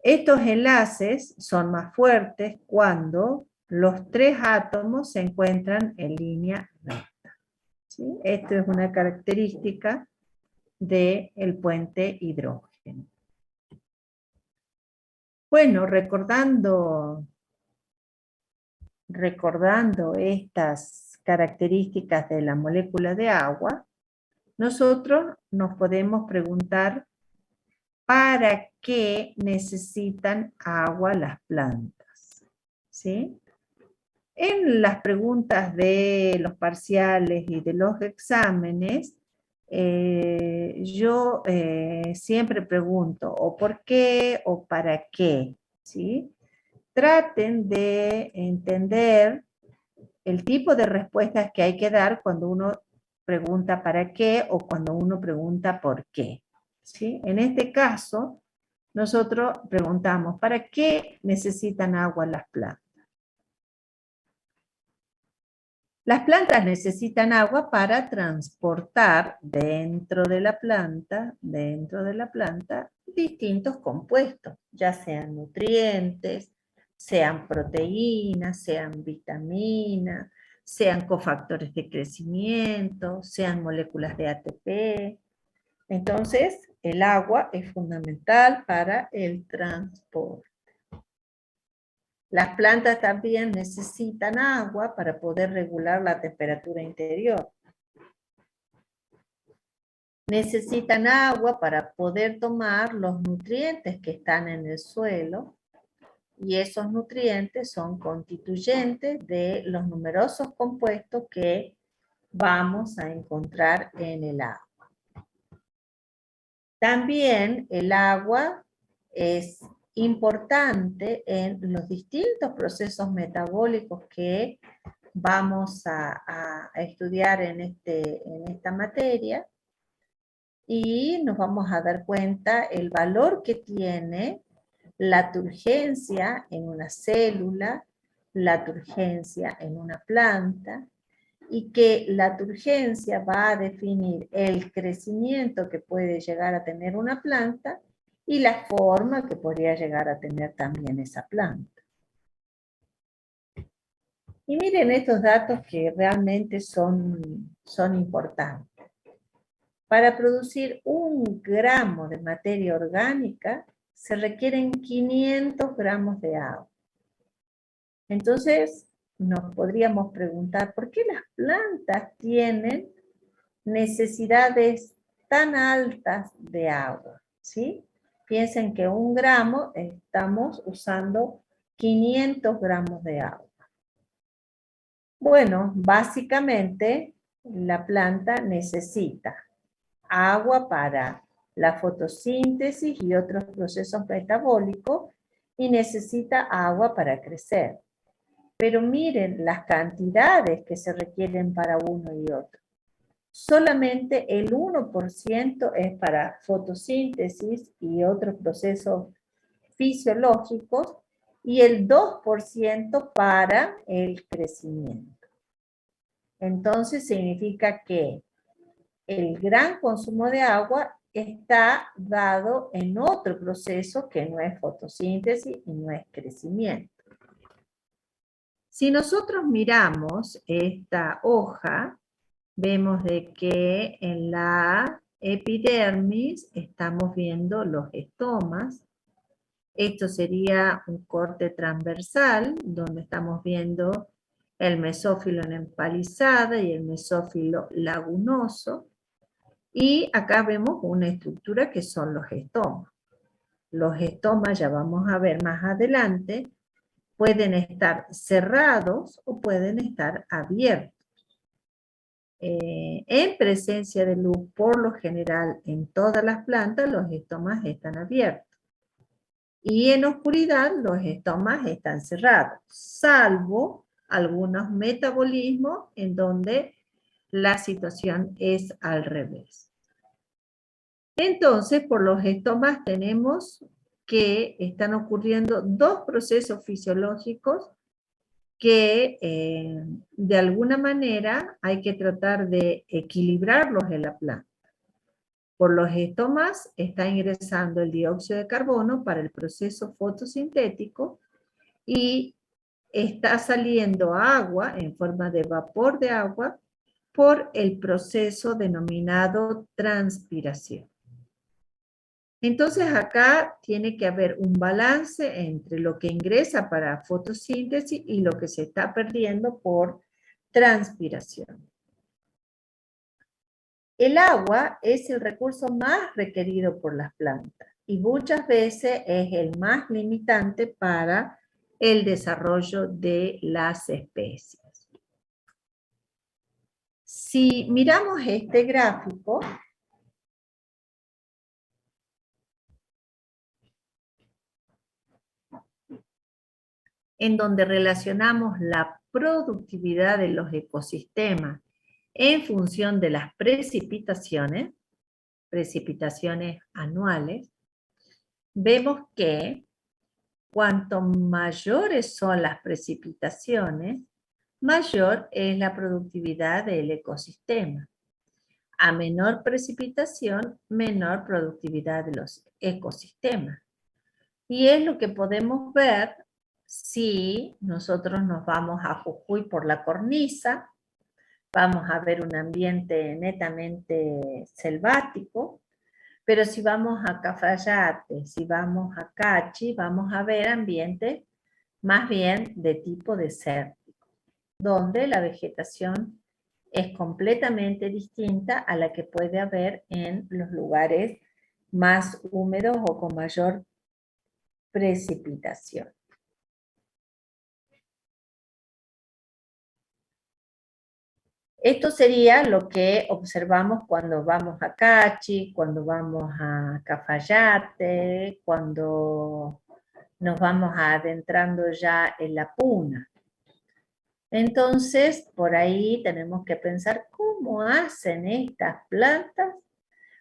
Estos enlaces son más fuertes cuando los 3 átomos se encuentran en línea recta, ¿sí? Esto es una característica del puente hidrógeno. Bueno, recordando estas características de la molécula de agua, nosotros nos podemos preguntar ¿para qué necesitan agua las plantas? ¿Sí? En las preguntas de los parciales y de los exámenes, yo siempre pregunto o por qué o para qué, ¿sí? Traten de entender el tipo de respuestas que hay que dar cuando uno pregunta para qué o cuando uno pregunta por qué, ¿sí? En este caso, nosotros preguntamos ¿para qué necesitan agua las plantas? Las plantas necesitan agua para transportar dentro de la planta, distintos compuestos, ya sean nutrientes, sean proteínas, sean vitaminas, sean cofactores de crecimiento, sean moléculas de ATP. Entonces, el agua es fundamental para el transporte. Las plantas también necesitan agua para poder regular la temperatura interior. Necesitan agua para poder tomar los nutrientes que están en el suelo, y esos nutrientes son constituyentes de los numerosos compuestos que vamos a encontrar en el agua. También el agua es importante en los distintos procesos metabólicos que vamos a estudiar en esta materia, y nos vamos a dar cuenta el valor que tiene la turgencia en una célula, la turgencia en una planta, y que la turgencia va a definir el crecimiento que puede llegar a tener una planta y la forma que podría llegar a tener también esa planta. Y miren estos datos que realmente son importantes. Para producir 1 gramo de materia orgánica se requieren 500 gramos de agua. Entonces, nos podríamos preguntar, ¿por qué las plantas tienen necesidades tan altas de agua? ¿Sí? Piensen que 1 gramo estamos usando 500 gramos de agua. Bueno, básicamente la planta necesita agua para la fotosíntesis y otros procesos metabólicos, y necesita agua para crecer. Pero miren las cantidades que se requieren para uno y otro. Solamente el 1% es para fotosíntesis y otros procesos fisiológicos, y el 2% para el crecimiento. Entonces significa que el gran consumo de agua está dado en otro proceso que no es fotosíntesis y no es crecimiento. Si nosotros miramos esta hoja, vemos de que en la epidermis estamos viendo los estomas. Esto sería un corte transversal, donde estamos viendo el mesófilo en empalizada y el mesófilo lagunoso. Y acá vemos una estructura que son los estomas. Los estomas, ya vamos a ver más adelante, pueden estar cerrados o pueden estar abiertos. En presencia de luz, por lo general, en todas las plantas, los estomas están abiertos. Y en oscuridad, los estomas están cerrados, salvo algunos metabolismos en donde la situación es al revés. Entonces, por los estomas tenemos que están ocurriendo 2 procesos fisiológicos que de alguna manera hay que tratar de equilibrarlos en la planta. Por los estomas está ingresando el dióxido de carbono para el proceso fotosintético, y está saliendo agua en forma de vapor de agua por el proceso denominado transpiración. Entonces acá tiene que haber un balance entre lo que ingresa para fotosíntesis y lo que se está perdiendo por transpiración. El agua es el recurso más requerido por las plantas y muchas veces es el más limitante para el desarrollo de las especies. Si miramos este gráfico, en donde relacionamos la productividad de los ecosistemas en función de las precipitaciones anuales, vemos que cuanto mayores son las precipitaciones, mayor es la productividad del ecosistema. A menor precipitación, menor productividad de los ecosistemas. Y es lo que podemos ver si nosotros nos vamos a Jujuy por la cornisa, vamos a ver un ambiente netamente selvático, pero si vamos a Cafayate, si vamos a Cachi, vamos a ver ambientes más bien de tipo desértico, donde la vegetación es completamente distinta a la que puede haber en los lugares más húmedos o con mayor precipitación. Esto sería lo que observamos cuando vamos a Cachi, cuando vamos a Cafayate, cuando nos vamos adentrando ya en la Puna. Entonces, por ahí tenemos que pensar cómo hacen estas plantas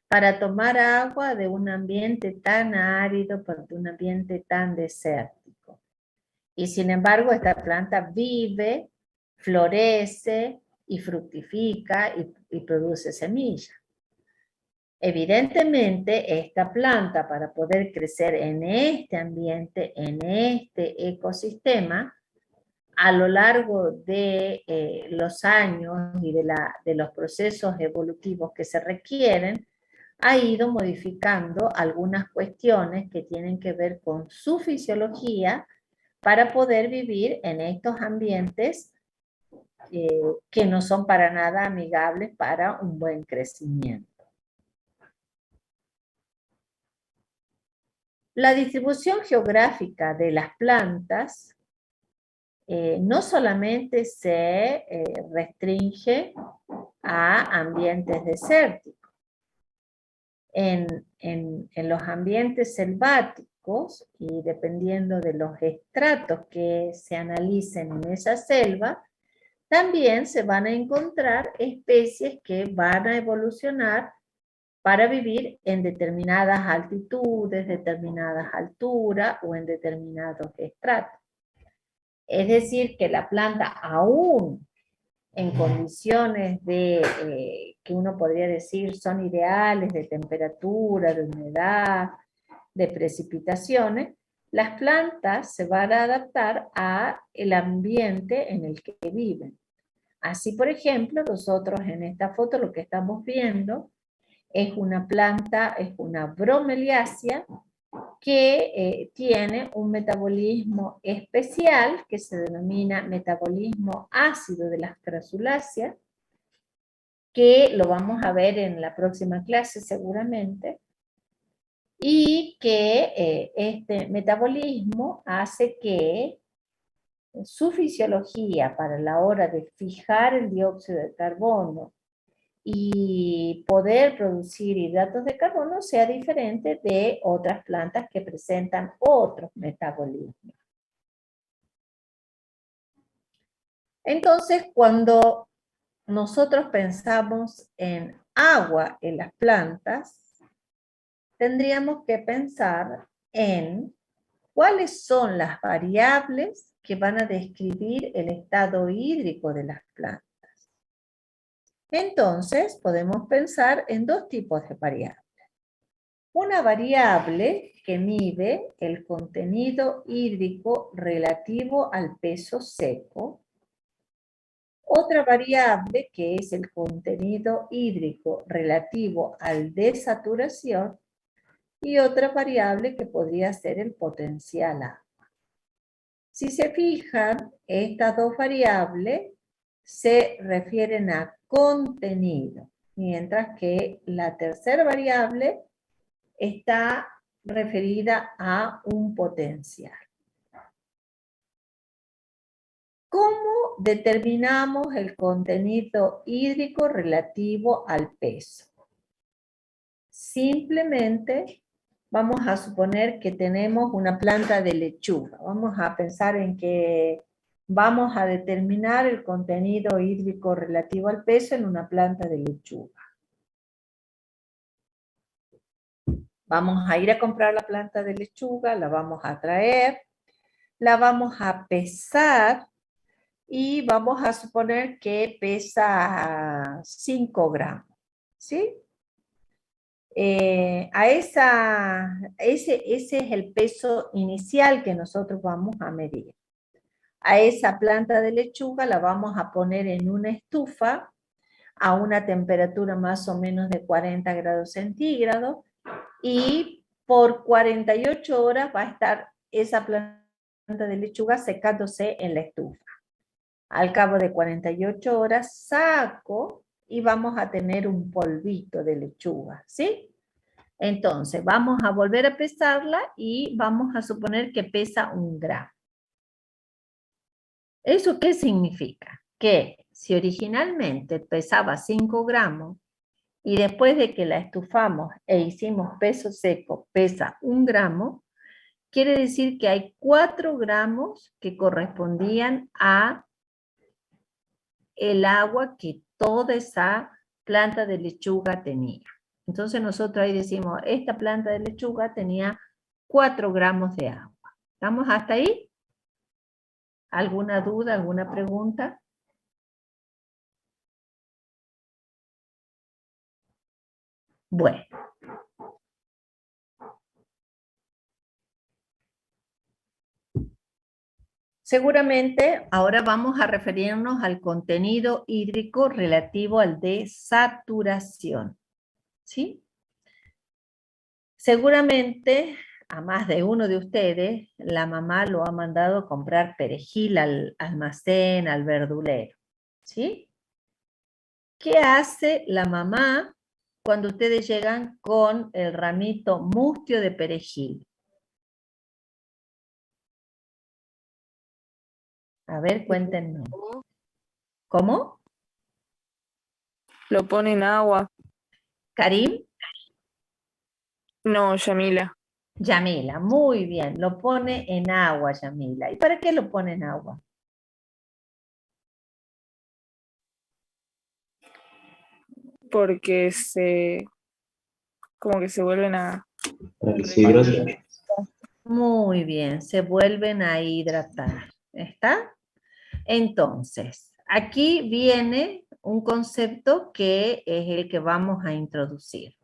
para tomar agua de un ambiente tan árido, de un ambiente tan desértico. Y sin embargo, esta planta vive, florece y fructifica y produce semillas. Evidentemente, esta planta, para poder crecer en este ambiente, en este ecosistema, a lo largo de los años y de los procesos evolutivos que se requieren, ha ido modificando algunas cuestiones que tienen que ver con su fisiología para poder vivir en estos ambientes que no son para nada amigables para un buen crecimiento. La distribución geográfica de las plantas no solamente se restringe a ambientes desérticos. En los ambientes selváticos, y dependiendo de los estratos que se analicen en esa selva, también se van a encontrar especies que van a evolucionar para vivir en determinadas altitudes, determinadas alturas o en determinados estratos. Es decir, que la planta aún en condiciones de, que uno podría decir son ideales de temperatura, de humedad, de precipitaciones, las plantas se van a adaptar al ambiente en el que viven. Así, por ejemplo, nosotros en esta foto lo que estamos viendo es una planta, es una bromeliácea que tiene un metabolismo especial que se denomina metabolismo ácido de las crasuláceas, que lo vamos a ver en la próxima clase seguramente, y que este metabolismo hace que su fisiología para la hora de fijar el dióxido de carbono y poder producir hidratos de carbono sea diferente de otras plantas que presentan otros metabolismos. Entonces, cuando nosotros pensamos en agua en las plantas, tendríamos que pensar en cuáles son las variables que van a describir el estado hídrico de las plantas. Entonces, podemos pensar en dos tipos de variables. Una variable que mide el contenido hídrico relativo al peso seco. Otra variable que es el contenido hídrico relativo al desaturación. Y otra variable que podría ser el potencial agua. Si se fijan, estas dos variables se refieren a contenido, mientras que la tercera variable está referida a un potencial. ¿Cómo determinamos el contenido hídrico relativo al peso? Simplemente vamos a suponer que tenemos una planta de lechuga. Vamos a pensar en que vamos a determinar el contenido hídrico relativo al peso en una planta de lechuga. Vamos a ir a comprar la planta de lechuga, la vamos a traer, la vamos a pesar y vamos a suponer que pesa 5 gramos, ¿sí? Ese es el peso inicial que nosotros vamos a medir. A esa planta de lechuga la vamos a poner en una estufa a una temperatura más o menos de 40 grados centígrados y por 48 horas va a estar esa planta de lechuga secándose en la estufa. Al cabo de 48 horas saco y vamos a tener un polvito de lechuga, ¿sí? Entonces, vamos a volver a pesarla y vamos a suponer que pesa 1 gramo. ¿Eso qué significa? Que si originalmente pesaba 5 gramos y después de que la estufamos e hicimos peso seco pesa 1 gramo, quiere decir que hay 4 gramos que correspondían a el agua que toda esa planta de lechuga tenía. Entonces nosotros ahí decimos, esta planta de lechuga tenía 4 gramos de agua. ¿Estamos hasta ahí? ¿Alguna duda, alguna pregunta? Bueno. Seguramente ahora vamos a referirnos al contenido hídrico relativo al de saturación. ¿Sí? Seguramente a más de uno de ustedes, la mamá lo ha mandado a comprar perejil al almacén, al verdulero. ¿Sí? ¿Qué hace la mamá cuando ustedes llegan con el ramito mustio de perejil? A ver, cuéntenme. ¿Cómo? Lo pone en agua. ¿Karim? No, Yamila. Yamila, muy bien. Lo pone en agua, Yamila. ¿Y para qué lo pone en agua? Porque como que se vuelven a... Sí, gracias. Muy bien, se vuelven a hidratar. ¿Está? Entonces, aquí viene un concepto que es el que vamos a introducir.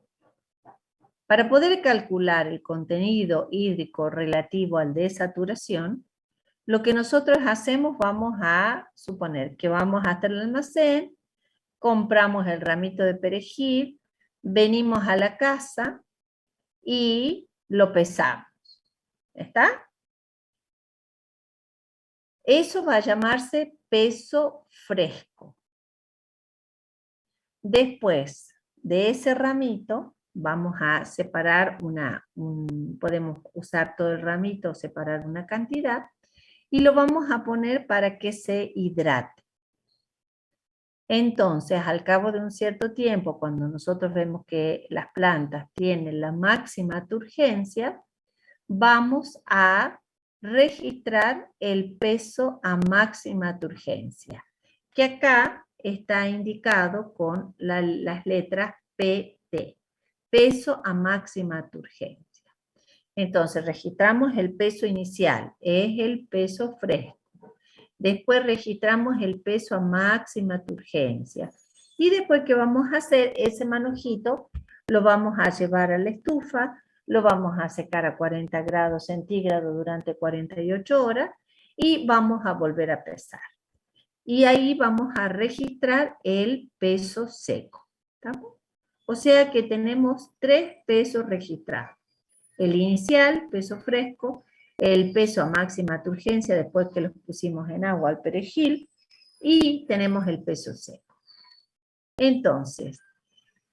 Para poder calcular el contenido hídrico relativo al de saturación, lo que nosotros hacemos, vamos a suponer que vamos hasta el almacén, compramos el ramito de perejil, venimos a la casa y lo pesamos. ¿Está? Eso va a llamarse peso fresco. Después de ese ramito, vamos a separar podemos usar todo el ramito o separar una cantidad, y lo vamos a poner para que se hidrate. Entonces, al cabo de un cierto tiempo, cuando nosotros vemos que las plantas tienen la máxima turgencia, vamos a registrar el peso a máxima turgencia, que acá está indicado con las letras PT, peso a máxima turgencia. Entonces, registramos el peso inicial, es el peso fresco. Después registramos el peso a máxima turgencia. Y después, ¿qué vamos a hacer? Ese manojito lo vamos a llevar a la estufa, lo vamos a secar a 40 grados centígrados durante 48 horas y vamos a volver a pesar. Y ahí vamos a registrar el peso seco. ¿Estamos? O sea que tenemos 3 pesos registrados. El inicial, peso fresco, el peso a máxima turgencia después que lo pusimos en agua al perejil, y tenemos el peso seco. Entonces,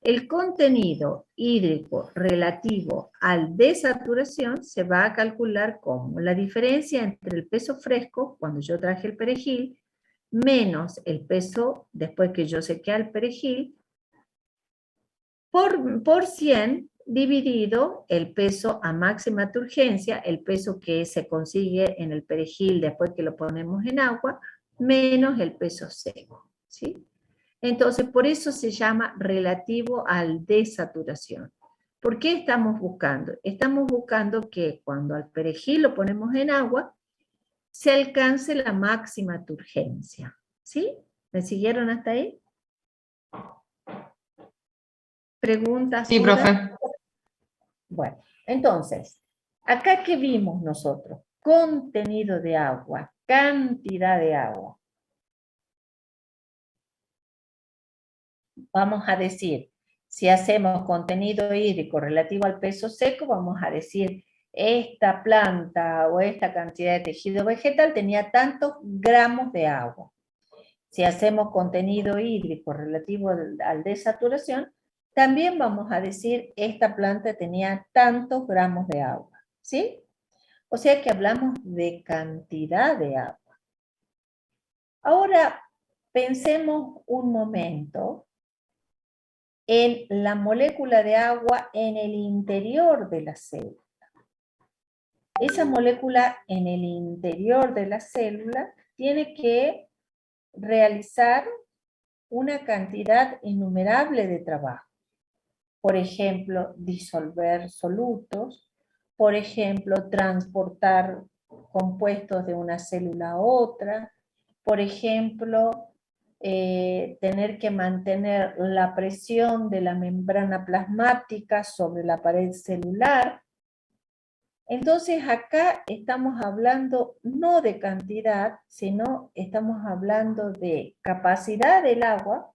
el contenido hídrico relativo al de saturación se va a calcular como la diferencia entre el peso fresco, cuando yo traje el perejil, menos el peso después que yo sequé al perejil, por 100 dividido el peso a máxima turgencia, el peso que se consigue en el perejil después que lo ponemos en agua, menos el peso seco, ¿sí? Entonces, por eso se llama relativo al de saturación. ¿Por qué estamos buscando? Estamos buscando que cuando al perejil lo ponemos en agua, se alcance la máxima turgencia. ¿Sí? ¿Me siguieron hasta ahí? ¿Preguntas? Sí, dudas? profe. Bueno, entonces, acá ¿qué vimos nosotros? Contenido de agua, cantidad de agua. Vamos a decir, si hacemos contenido hídrico relativo al peso seco, vamos a decir, esta planta o esta cantidad de tejido vegetal tenía tantos gramos de agua. Si hacemos contenido hídrico relativo al desaturación, también vamos a decir, esta planta tenía tantos gramos de agua. ¿Sí? O sea que hablamos de cantidad de agua. Ahora, pensemos un momento en la molécula de agua en el interior de la célula. Esa molécula en el interior de la célula tiene que realizar una cantidad innumerable de trabajo. Por ejemplo, disolver solutos, por ejemplo, transportar compuestos de una célula a otra, por ejemplo, tener que mantener la presión de la membrana plasmática sobre la pared celular. Entonces acá estamos hablando no de cantidad, sino estamos hablando de capacidad del agua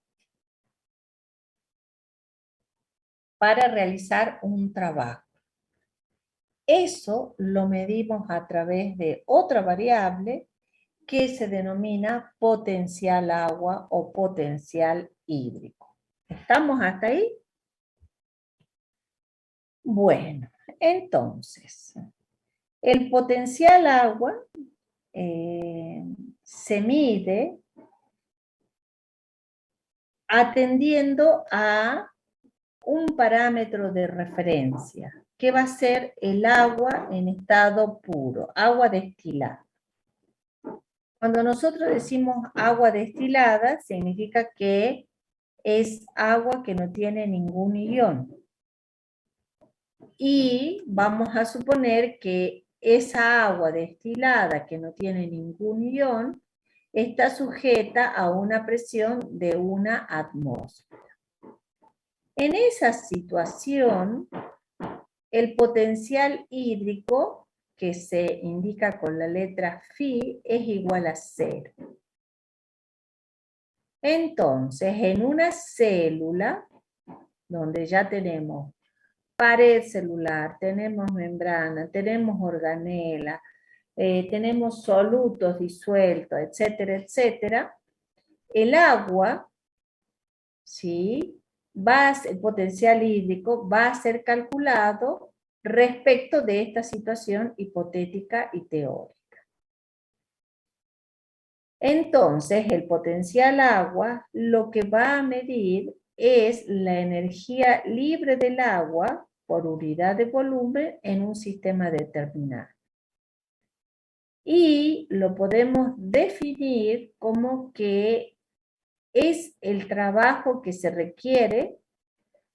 para realizar un trabajo. Eso lo medimos a través de otra variable que se denomina potencial agua o potencial hídrico. ¿Estamos hasta ahí? Bueno, entonces, el potencial agua se mide atendiendo a un parámetro de referencia, que va a ser el agua en estado puro, agua destilada. Cuando nosotros decimos agua destilada, significa que es agua que no tiene ningún ion. Y vamos a suponer que esa agua destilada que no tiene ningún ion está sujeta a una presión de una atmósfera. En esa situación, el potencial hídrico, que se indica con la letra Φ, es igual a 0. Entonces, en una célula, donde ya tenemos pared celular, tenemos membrana, tenemos organela, tenemos solutos disueltos, etcétera, etcétera, el agua, ¿sí?, el potencial hídrico va a ser calculado respecto de esta situación hipotética y teórica. Entonces, el potencial agua lo que va a medir es la energía libre del agua por unidad de volumen en un sistema determinado. Y lo podemos definir como que es el trabajo que se requiere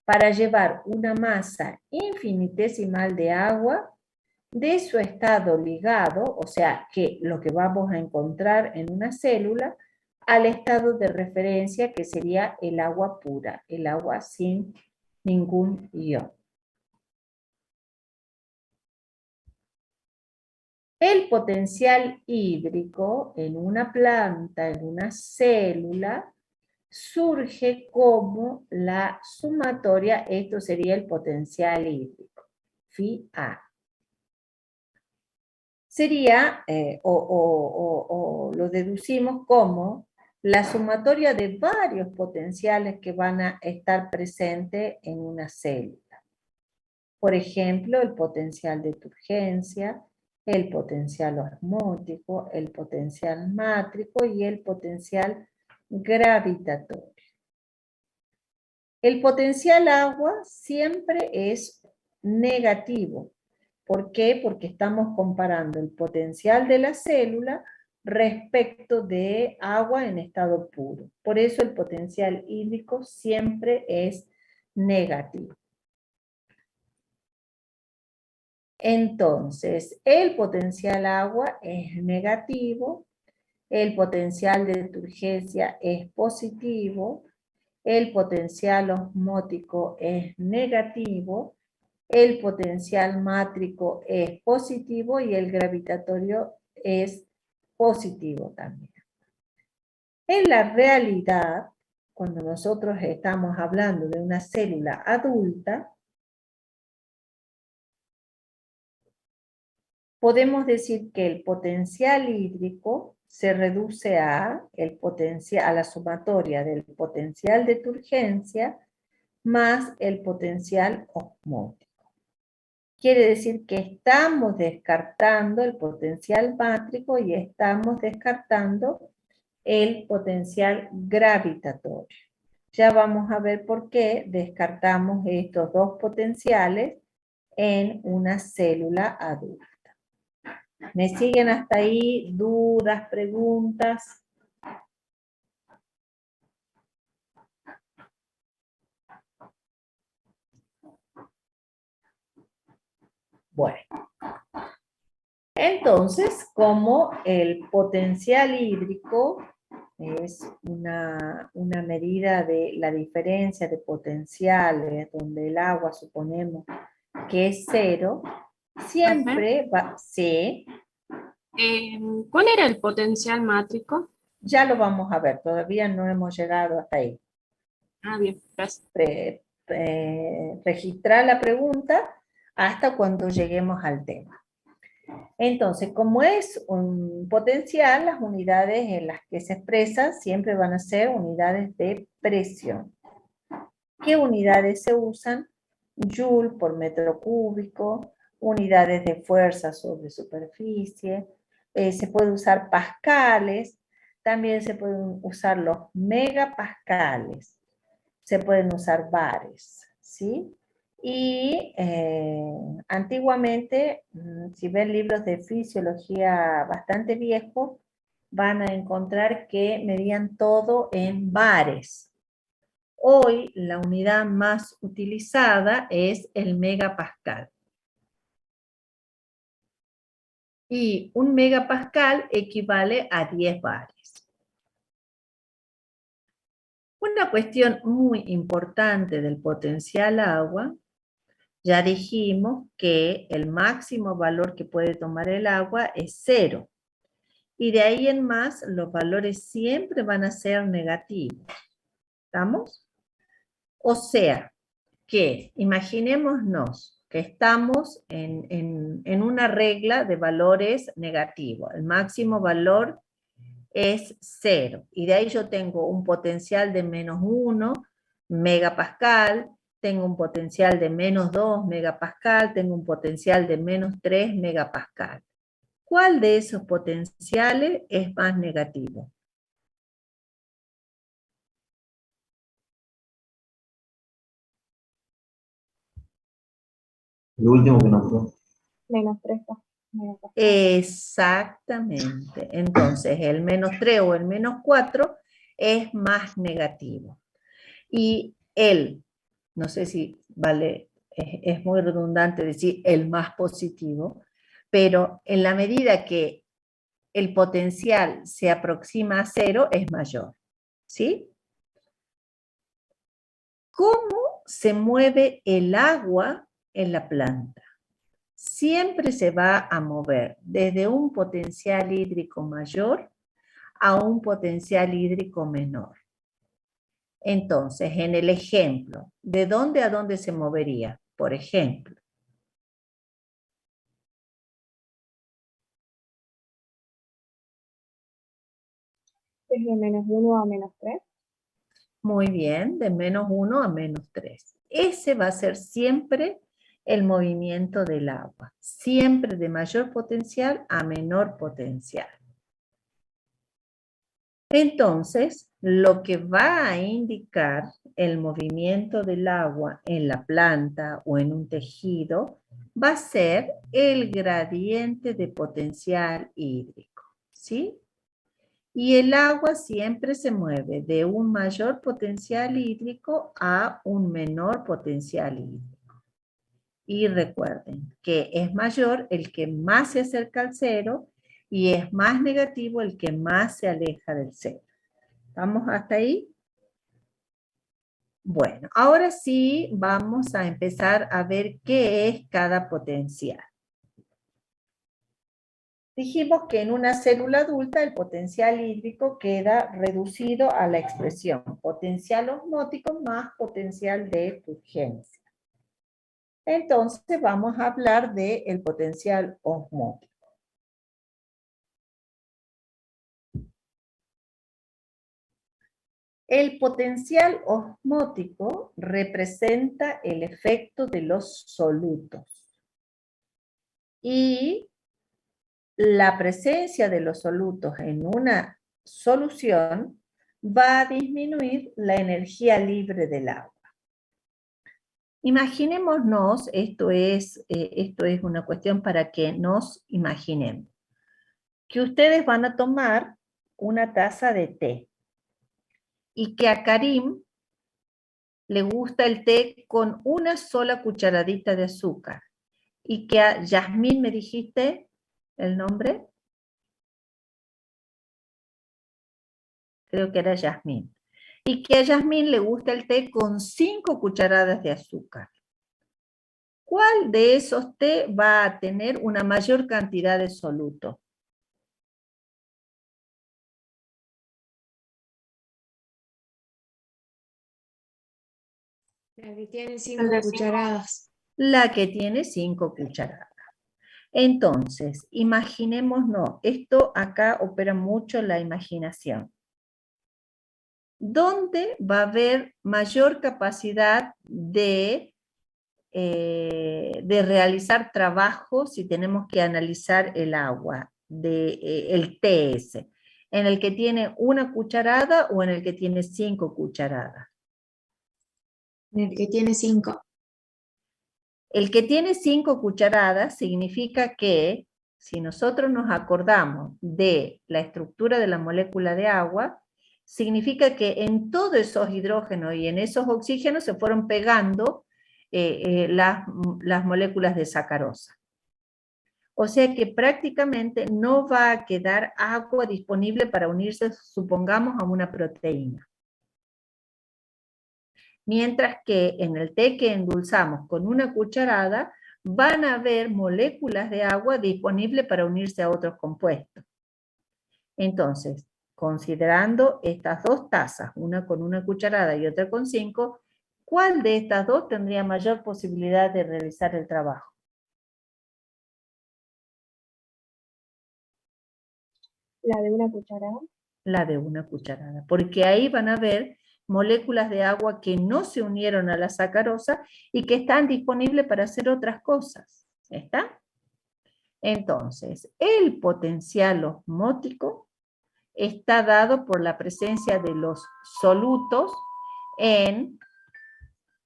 para llevar una masa infinitesimal de agua de su estado ligado, o sea, que lo que vamos a encontrar en una célula, al estado de referencia que sería el agua pura, el agua sin ningún ion. El potencial hídrico en una planta, en una célula, surge como la sumatoria, esto sería el potencial hídrico, Φ A. Sería, o lo deducimos como la sumatoria de varios potenciales que van a estar presentes en una célula. Por ejemplo, el potencial de turgencia, el potencial osmótico, el potencial mátrico y el potencial gravitatorio. El potencial agua siempre es negativo. ¿Por qué? Porque estamos comparando el potencial de la célula respecto de agua en estado puro. Por eso el potencial hídrico siempre es negativo. Entonces, el potencial agua es negativo, el potencial de turgencia es positivo, el potencial osmótico es negativo, el potencial mátrico es positivo y el gravitatorio es positivo también. En la realidad, cuando nosotros estamos hablando de una célula adulta, podemos decir que el potencial hídrico se reduce a la sumatoria del potencial de turgencia más el potencial osmótico. Quiere decir que estamos descartando el potencial mátrico y estamos descartando el potencial gravitatorio. Ya vamos a ver por qué descartamos estos dos potenciales en una célula adulta. ¿Me siguen hasta ahí? ¿Dudas, preguntas? Bueno. Entonces, como el potencial hídrico es una medida de la diferencia de potenciales, donde el agua suponemos que es 0, siempre va... Sí. ¿Cuál era el potencial mátrico? Ya lo vamos a ver, todavía no hemos llegado hasta ahí. Ah, bien, gracias. Registrar la pregunta hasta cuando lleguemos al tema. Entonces, como es un potencial, las unidades en las que se expresa siempre van a ser unidades de presión. ¿Qué unidades se usan? Joule por metro cúbico, unidades de fuerza sobre superficie, se puede usar pascales, también se pueden usar los megapascales, se pueden usar bares, ¿sí? Y antiguamente, si ven libros de fisiología bastante viejos, van a encontrar que medían todo en bares. Hoy la unidad más utilizada es el megapascal. Y un megapascal equivale a 10 bares. Una cuestión muy importante del potencial agua, ya dijimos que el máximo valor que puede tomar el agua es 0. Y de ahí en más, los valores siempre van a ser negativos. ¿Estamos? O sea, que imaginémonos que estamos en una regla de valores negativos. El máximo valor es 0. Y de ahí yo tengo un potencial de -1 megapascal, tengo un potencial de -2 megapascal, tengo un potencial de -3 megapascal. ¿Cuál de esos potenciales es más negativo? El último que nos fue. -3. Exactamente. Entonces, el -3 o el -4 es más negativo. Y no sé si vale, es muy redundante decir el más positivo, pero en la medida que el potencial se aproxima a 0 es mayor. ¿Sí? ¿Cómo se mueve el agua en la planta? Siempre se va a mover desde un potencial hídrico mayor a un potencial hídrico menor. Entonces, en el ejemplo, ¿de dónde a dónde se movería? Por ejemplo, Desde -1 a -3. muy bien, de -1 a -3. Ese va a ser siempre el movimiento del agua, siempre de mayor potencial a menor potencial. Entonces, lo que va a indicar el movimiento del agua en la planta o en un tejido va a ser el gradiente de potencial hídrico, ¿sí? Y el agua siempre se mueve de un mayor potencial hídrico a un menor potencial hídrico. Y recuerden que es mayor el que más se acerca al cero y es más negativo el que más se aleja del cero. ¿Estamos hasta ahí? Bueno, ahora sí vamos a empezar a ver qué es cada potencial. Dijimos que en una célula adulta el potencial hídrico queda reducido a la expresión potencial osmótico más potencial de turgencia. Entonces vamos a hablar del potencial osmótico. El potencial osmótico representa el efecto de los solutos. Y la presencia de los solutos en una solución va a disminuir la energía libre del agua. Imaginémonos, esto es una cuestión para que nos imaginemos, que ustedes van a tomar una taza de té y que a Karim le gusta el té con una sola cucharadita de azúcar y que a Yasmín, ¿me dijiste el nombre? Creo que era Yasmín. Y que a Yasmín le gusta el té con 5 cucharadas de azúcar. ¿Cuál de esos té va a tener una mayor cantidad de soluto? La que tiene El 5 de cucharadas. La que tiene 5 cucharadas. Entonces, imaginémonos, esto acá opera mucho la imaginación. ¿Dónde va a haber mayor capacidad de realizar trabajo si tenemos que analizar el agua, el TS? ¿En el que tiene 1 cucharada o en el que tiene 5 cucharadas? El que tiene 5. El que tiene 5 cucharadas significa que si nosotros nos acordamos de la estructura de la molécula de agua, significa que en todos esos hidrógenos y en esos oxígenos se fueron pegando las moléculas de sacarosa. O sea que prácticamente no va a quedar agua disponible para unirse, supongamos, a una proteína. Mientras que en el té que endulzamos con 1 cucharada, van a haber moléculas de agua disponibles para unirse a otros compuestos. Entonces, considerando estas 2 tazas, una con 1 cucharada y otra con 5, ¿cuál de estas 2 tendría mayor posibilidad de realizar el trabajo? La de 1 cucharada. La de 1 cucharada, porque ahí van a haber moléculas de agua que no se unieron a la sacarosa y que están disponibles para hacer otras cosas. ¿Está? Entonces, el potencial osmótico está dado por la presencia de los solutos en...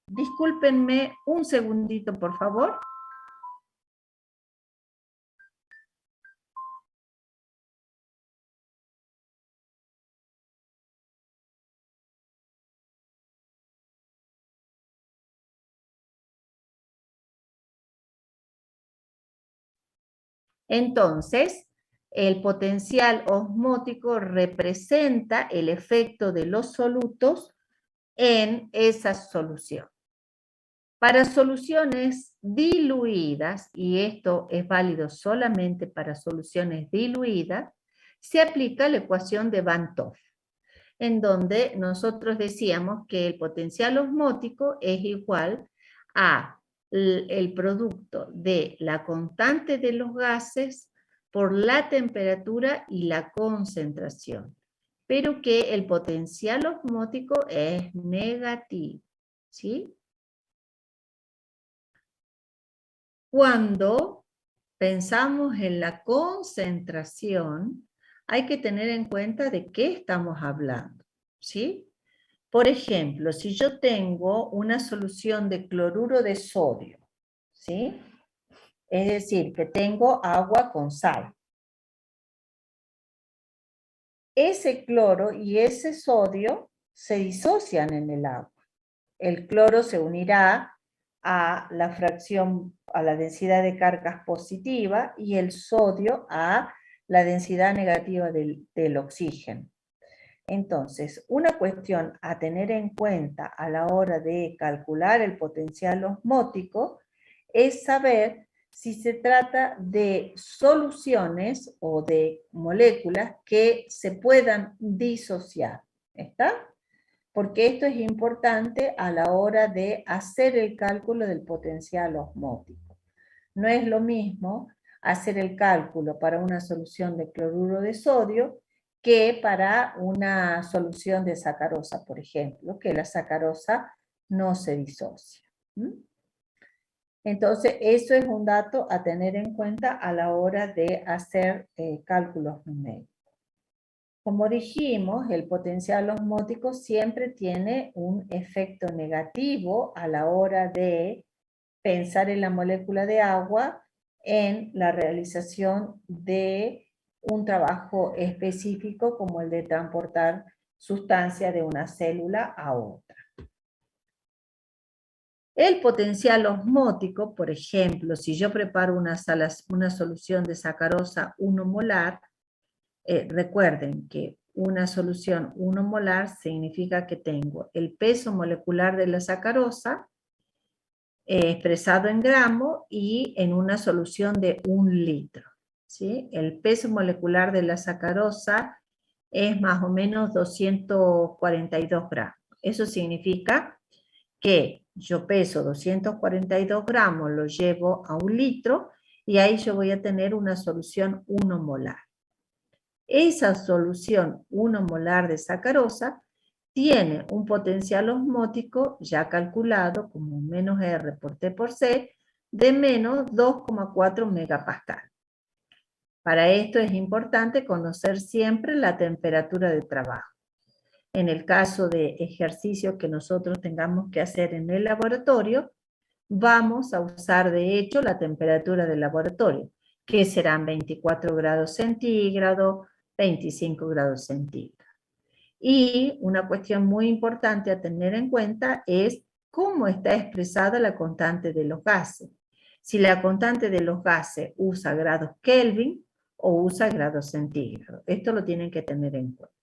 Discúlpenme un segundito, por favor. Entonces, el potencial osmótico representa el efecto de los solutos en esa solución. Para soluciones diluidas, y esto es válido solamente para soluciones diluidas, se aplica la ecuación de Van 't Hoff, en donde nosotros decíamos que el potencial osmótico es igual a el producto de la constante de los gases por la temperatura y la concentración, pero que el potencial osmótico es negativo, ¿sí? Cuando pensamos en la concentración, hay que tener en cuenta de qué estamos hablando, ¿sí? Por ejemplo, si yo tengo una solución de cloruro de sodio, ¿sí? Es decir, que tengo agua con sal. Ese cloro y ese sodio se disocian en el agua. El cloro se unirá a la fracción, a la densidad de cargas positiva, y el sodio a la densidad negativa del oxígeno. Entonces, una cuestión a tener en cuenta a la hora de calcular el potencial osmótico es saber si se trata de soluciones o de moléculas que se puedan disociar. ¿Está? Porque esto es importante a la hora de hacer el cálculo del potencial osmótico. No es lo mismo hacer el cálculo para una solución de cloruro de sodio que para una solución de sacarosa, por ejemplo, que la sacarosa no se disocia. Entonces, eso es un dato a tener en cuenta a la hora de hacer cálculos numéricos. Como dijimos, el potencial osmótico siempre tiene un efecto negativo a la hora de pensar en la molécula de agua en la realización de un trabajo específico como el de transportar sustancia de una célula a otra. El potencial osmótico, por ejemplo, si yo preparo una solución de sacarosa 1 molar, recuerden que una solución 1 molar significa que tengo el peso molecular de la sacarosa expresado en gramos y en una solución de 1 litro. ¿Sí? El peso molecular de la sacarosa es más o menos 242 gramos. Eso significa que yo peso 242 gramos, lo llevo a 1 litro y ahí yo voy a tener una solución 1 molar. Esa solución 1 molar de sacarosa tiene un potencial osmótico ya calculado como menos R por T por C de menos 2,4 megapascal. Para esto es importante conocer siempre la temperatura de trabajo. En el caso de ejercicios que nosotros tengamos que hacer en el laboratorio, vamos a usar de hecho la temperatura del laboratorio, que serán 24 grados centígrados, 25 grados centígrados. Y una cuestión muy importante a tener en cuenta es cómo está expresada la constante de los gases. Si la constante de los gases usa grados Kelvin o usa grados centígrados. Esto lo tienen que tener en cuenta.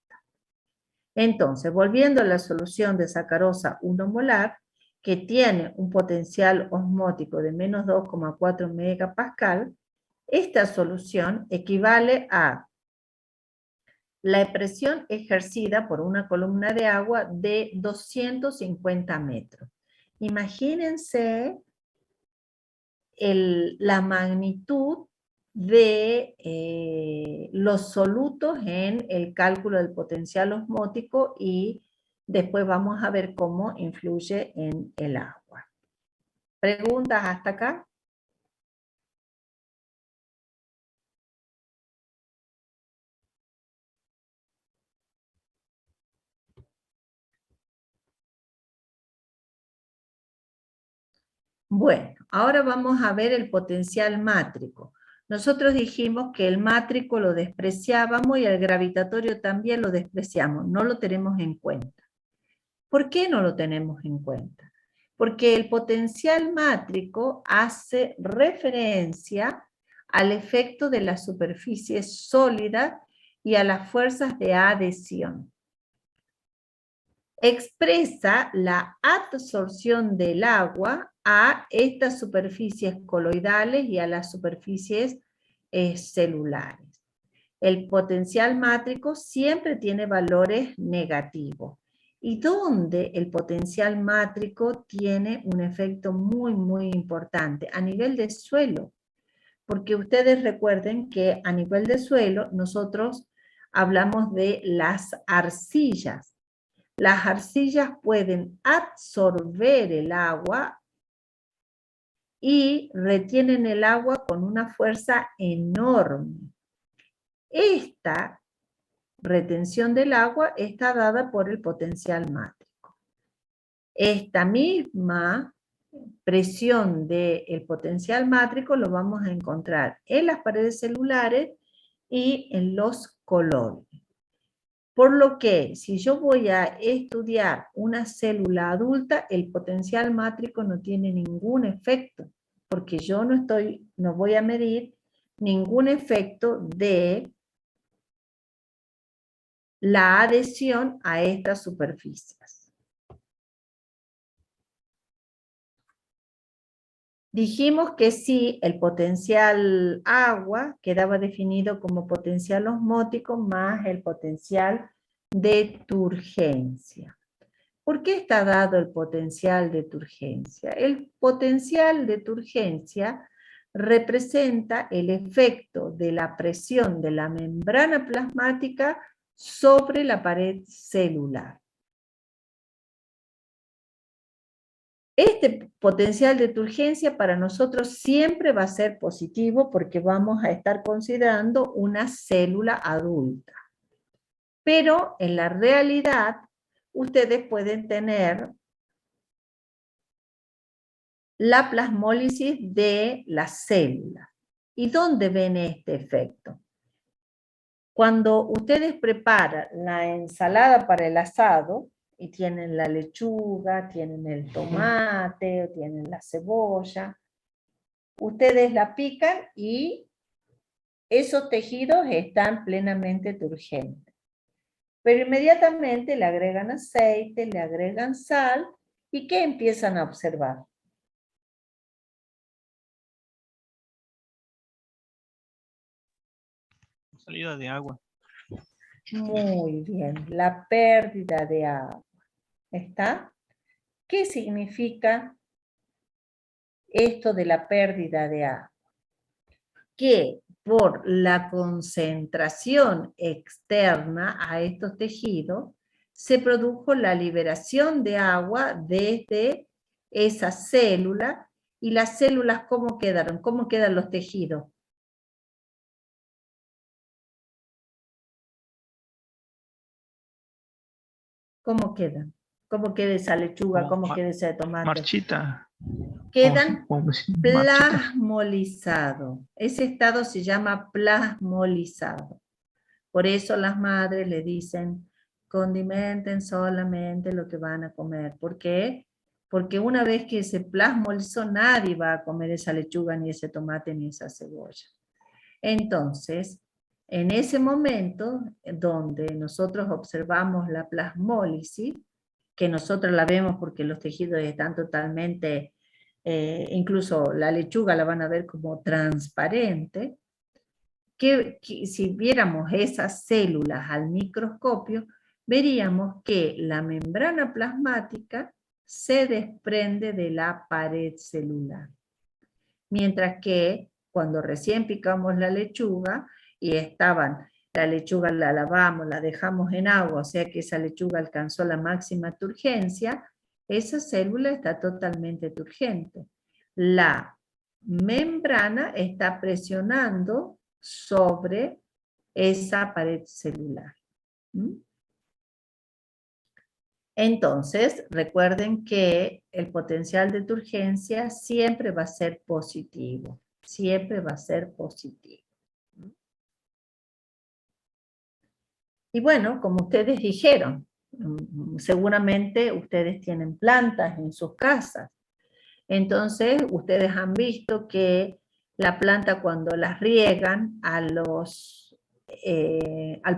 Entonces, volviendo a la solución de sacarosa 1 molar, que tiene un potencial osmótico de menos 2,4 megapascal, esta solución equivale a la presión ejercida por una columna de agua de 250 metros. Imagínense la magnitud de los solutos en el cálculo del potencial osmótico y después vamos a ver cómo influye en el agua. ¿Preguntas hasta acá? Bueno, ahora vamos a ver el potencial mátrico. Nosotros dijimos que el mátrico lo despreciábamos y el gravitatorio también lo despreciamos, no lo tenemos en cuenta. ¿Por qué no lo tenemos en cuenta? Porque el potencial mátrico hace referencia al efecto de la superficie sólida y a las fuerzas de adhesión. Expresa la absorción del agua a estas superficies coloidales y a las superficies celulares. El potencial mátrico siempre tiene valores negativos. Y donde el potencial mátrico tiene un efecto muy, muy importante a nivel de suelo. Porque ustedes recuerden que a nivel de suelo nosotros hablamos de las arcillas. Las arcillas pueden absorber el agua y retienen el agua con una fuerza enorme. Esta retención del agua está dada por el potencial mátrico. Esta misma presión del potencial mátrico lo vamos a encontrar en las paredes celulares y en los coloides. Por lo que, si yo voy a estudiar una célula adulta, el potencial mátrico no tiene ningún efecto, porque yo no voy a medir ningún efecto de la adhesión a estas superficies. Dijimos que sí, el potencial agua quedaba definido como potencial osmótico más el potencial de turgencia. ¿Por qué está dado el potencial de turgencia? El potencial de turgencia representa el efecto de la presión de la membrana plasmática sobre la pared celular. Este potencial de turgencia para nosotros siempre va a ser positivo porque vamos a estar considerando una célula adulta. Pero en la realidad, ustedes pueden tener la plasmólisis de la célula. ¿Y dónde ven este efecto? Cuando ustedes preparan la ensalada para el asado, y tienen la lechuga, tienen el tomate, tienen la cebolla, ustedes la pican y esos tejidos están plenamente turgentes. Pero inmediatamente le agregan aceite, le agregan sal, ¿y qué empiezan a observar? Salida de agua. Muy bien, la pérdida de agua. ¿Está? ¿Qué significa esto de la pérdida de agua? Que por la concentración externa a estos tejidos, se produjo la liberación de agua desde esa célula, y las células, ¿cómo quedaron? ¿Cómo quedan los tejidos? ¿Cómo quedan? ¿Cómo queda esa lechuga? ¿Cómo queda ese tomate? Marchita. Quedan Marchita. plasmolizados. Ese estado se llama plasmolizado. Por eso las madres le dicen, condimenten solamente lo que van a comer. ¿Por qué? Porque una vez que se plasmolizó, nadie va a comer esa lechuga, ni ese tomate, ni esa cebolla. Entonces, en ese momento donde nosotros observamos la plasmólisis, que nosotros la vemos porque los tejidos están totalmente, incluso la lechuga la van a ver como transparente, que si viéramos esas células al microscopio, veríamos que la membrana plasmática se desprende de la pared celular. Mientras que cuando recién picamos la lechuga y la lechuga la lavamos, la dejamos en agua, o sea que esa lechuga alcanzó la máxima turgencia, esa célula está totalmente turgente. La membrana está presionando sobre esa pared celular. Entonces, recuerden que el potencial de turgencia siempre va a ser positivo. Siempre va a ser positivo. Y bueno, como ustedes dijeron, seguramente ustedes tienen plantas en sus casas. Entonces, ustedes han visto que la planta cuando las riegan, al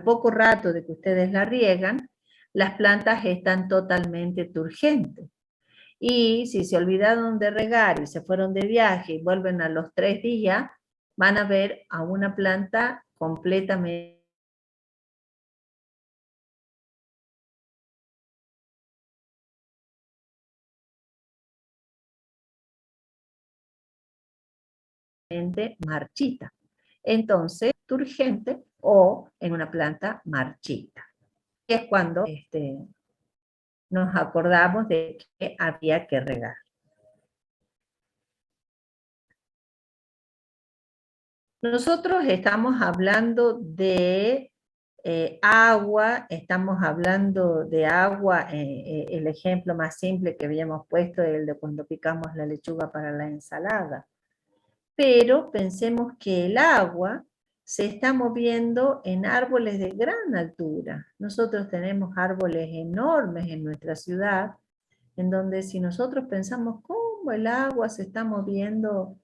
poco rato de que ustedes la riegan, las plantas están totalmente turgentes. Y si se olvidaron de regar y se fueron de viaje y vuelven a los 3 días, van a ver a una planta completamente marchita. Entonces, turgente o en una planta marchita. Es cuando nos acordamos de que había que regar. Nosotros estamos hablando de agua, estamos hablando de agua, el ejemplo más simple que habíamos puesto es el de cuando picamos la lechuga para la ensalada. Pero pensemos que el agua se está moviendo en árboles de gran altura. Nosotros tenemos árboles enormes en nuestra ciudad, en donde si nosotros pensamos cómo el agua se está moviendo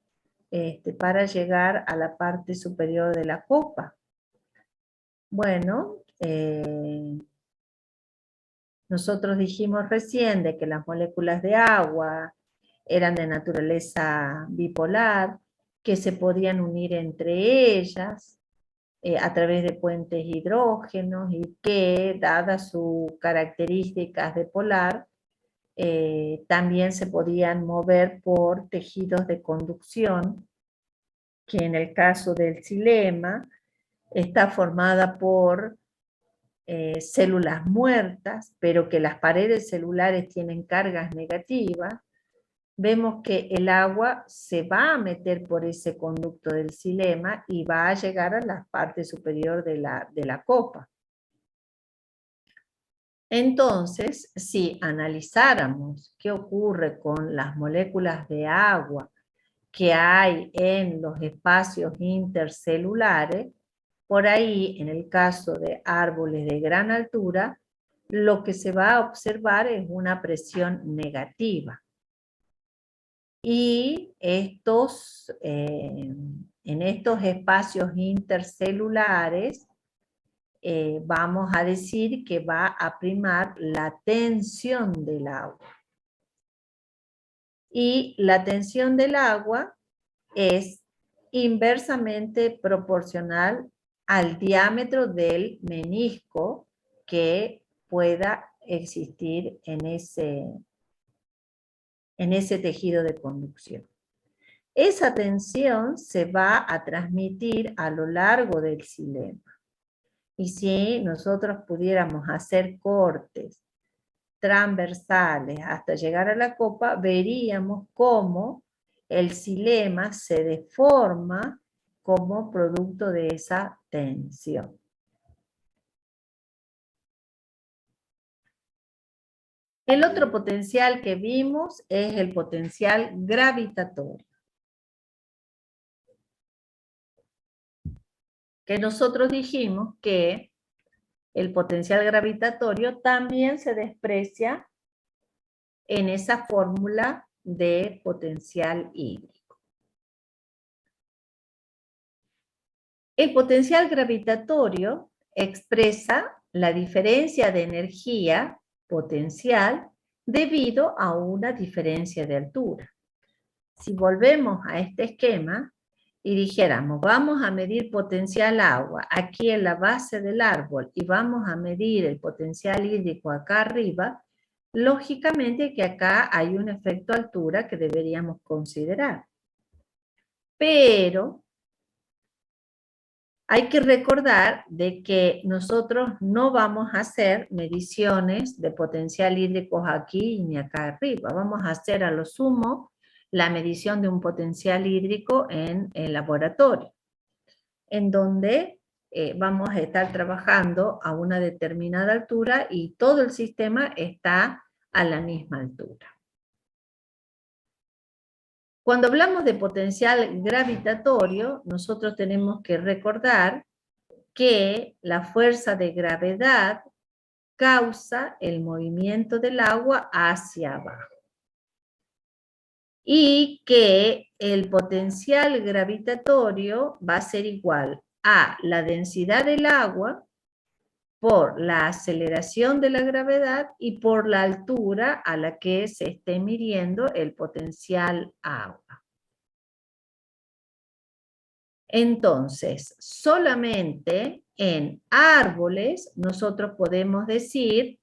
para llegar a la parte superior de la copa. Bueno, nosotros dijimos recién de que las moléculas de agua eran de naturaleza bipolar, que se podían unir entre ellas a través de puentes hidrógenos y que, dadas sus características de polar, también se podían mover por tejidos de conducción, que en el caso del xilema está formada por células muertas, pero que las paredes celulares tienen cargas negativas. Vemos que el agua se va a meter por ese conducto del xilema y va a llegar a la parte superior de la copa. Entonces, si analizáramos qué ocurre con las moléculas de agua que hay en los espacios intercelulares, por ahí, en el caso de árboles de gran altura, lo que se va a observar es una presión negativa. Y en estos espacios intercelulares, vamos a decir que va a primar la tensión del agua. Y la tensión del agua es inversamente proporcional al diámetro del menisco que pueda existir en ese tejido de conducción. Esa tensión se va a transmitir a lo largo del xilema. Y si nosotros pudiéramos hacer cortes transversales hasta llegar a la copa, veríamos cómo el xilema se deforma como producto de esa tensión. El otro potencial que vimos es el potencial gravitatorio, que nosotros dijimos que el potencial gravitatorio también se desprecia en esa fórmula de potencial hídrico. El potencial gravitatorio expresa la diferencia de energía potencial debido a una diferencia de altura. Si volvemos a este esquema y dijéramos, vamos a medir potencial agua aquí en la base del árbol y vamos a medir el potencial hídrico acá arriba, lógicamente que acá hay un efecto altura que deberíamos considerar. Pero hay que recordar de que nosotros no vamos a hacer mediciones de potencial hídrico aquí ni acá arriba. Vamos a hacer a lo sumo la medición de un potencial hídrico en el laboratorio, en donde vamos a estar trabajando a una determinada altura y todo el sistema está a la misma altura. Cuando hablamos de potencial gravitatorio, nosotros tenemos que recordar que la fuerza de gravedad causa el movimiento del agua hacia abajo. Y que el potencial gravitatorio va a ser igual a la densidad del agua por la aceleración de la gravedad y por la altura a la que se esté midiendo el potencial agua. Entonces, solamente en árboles nosotros podemos decir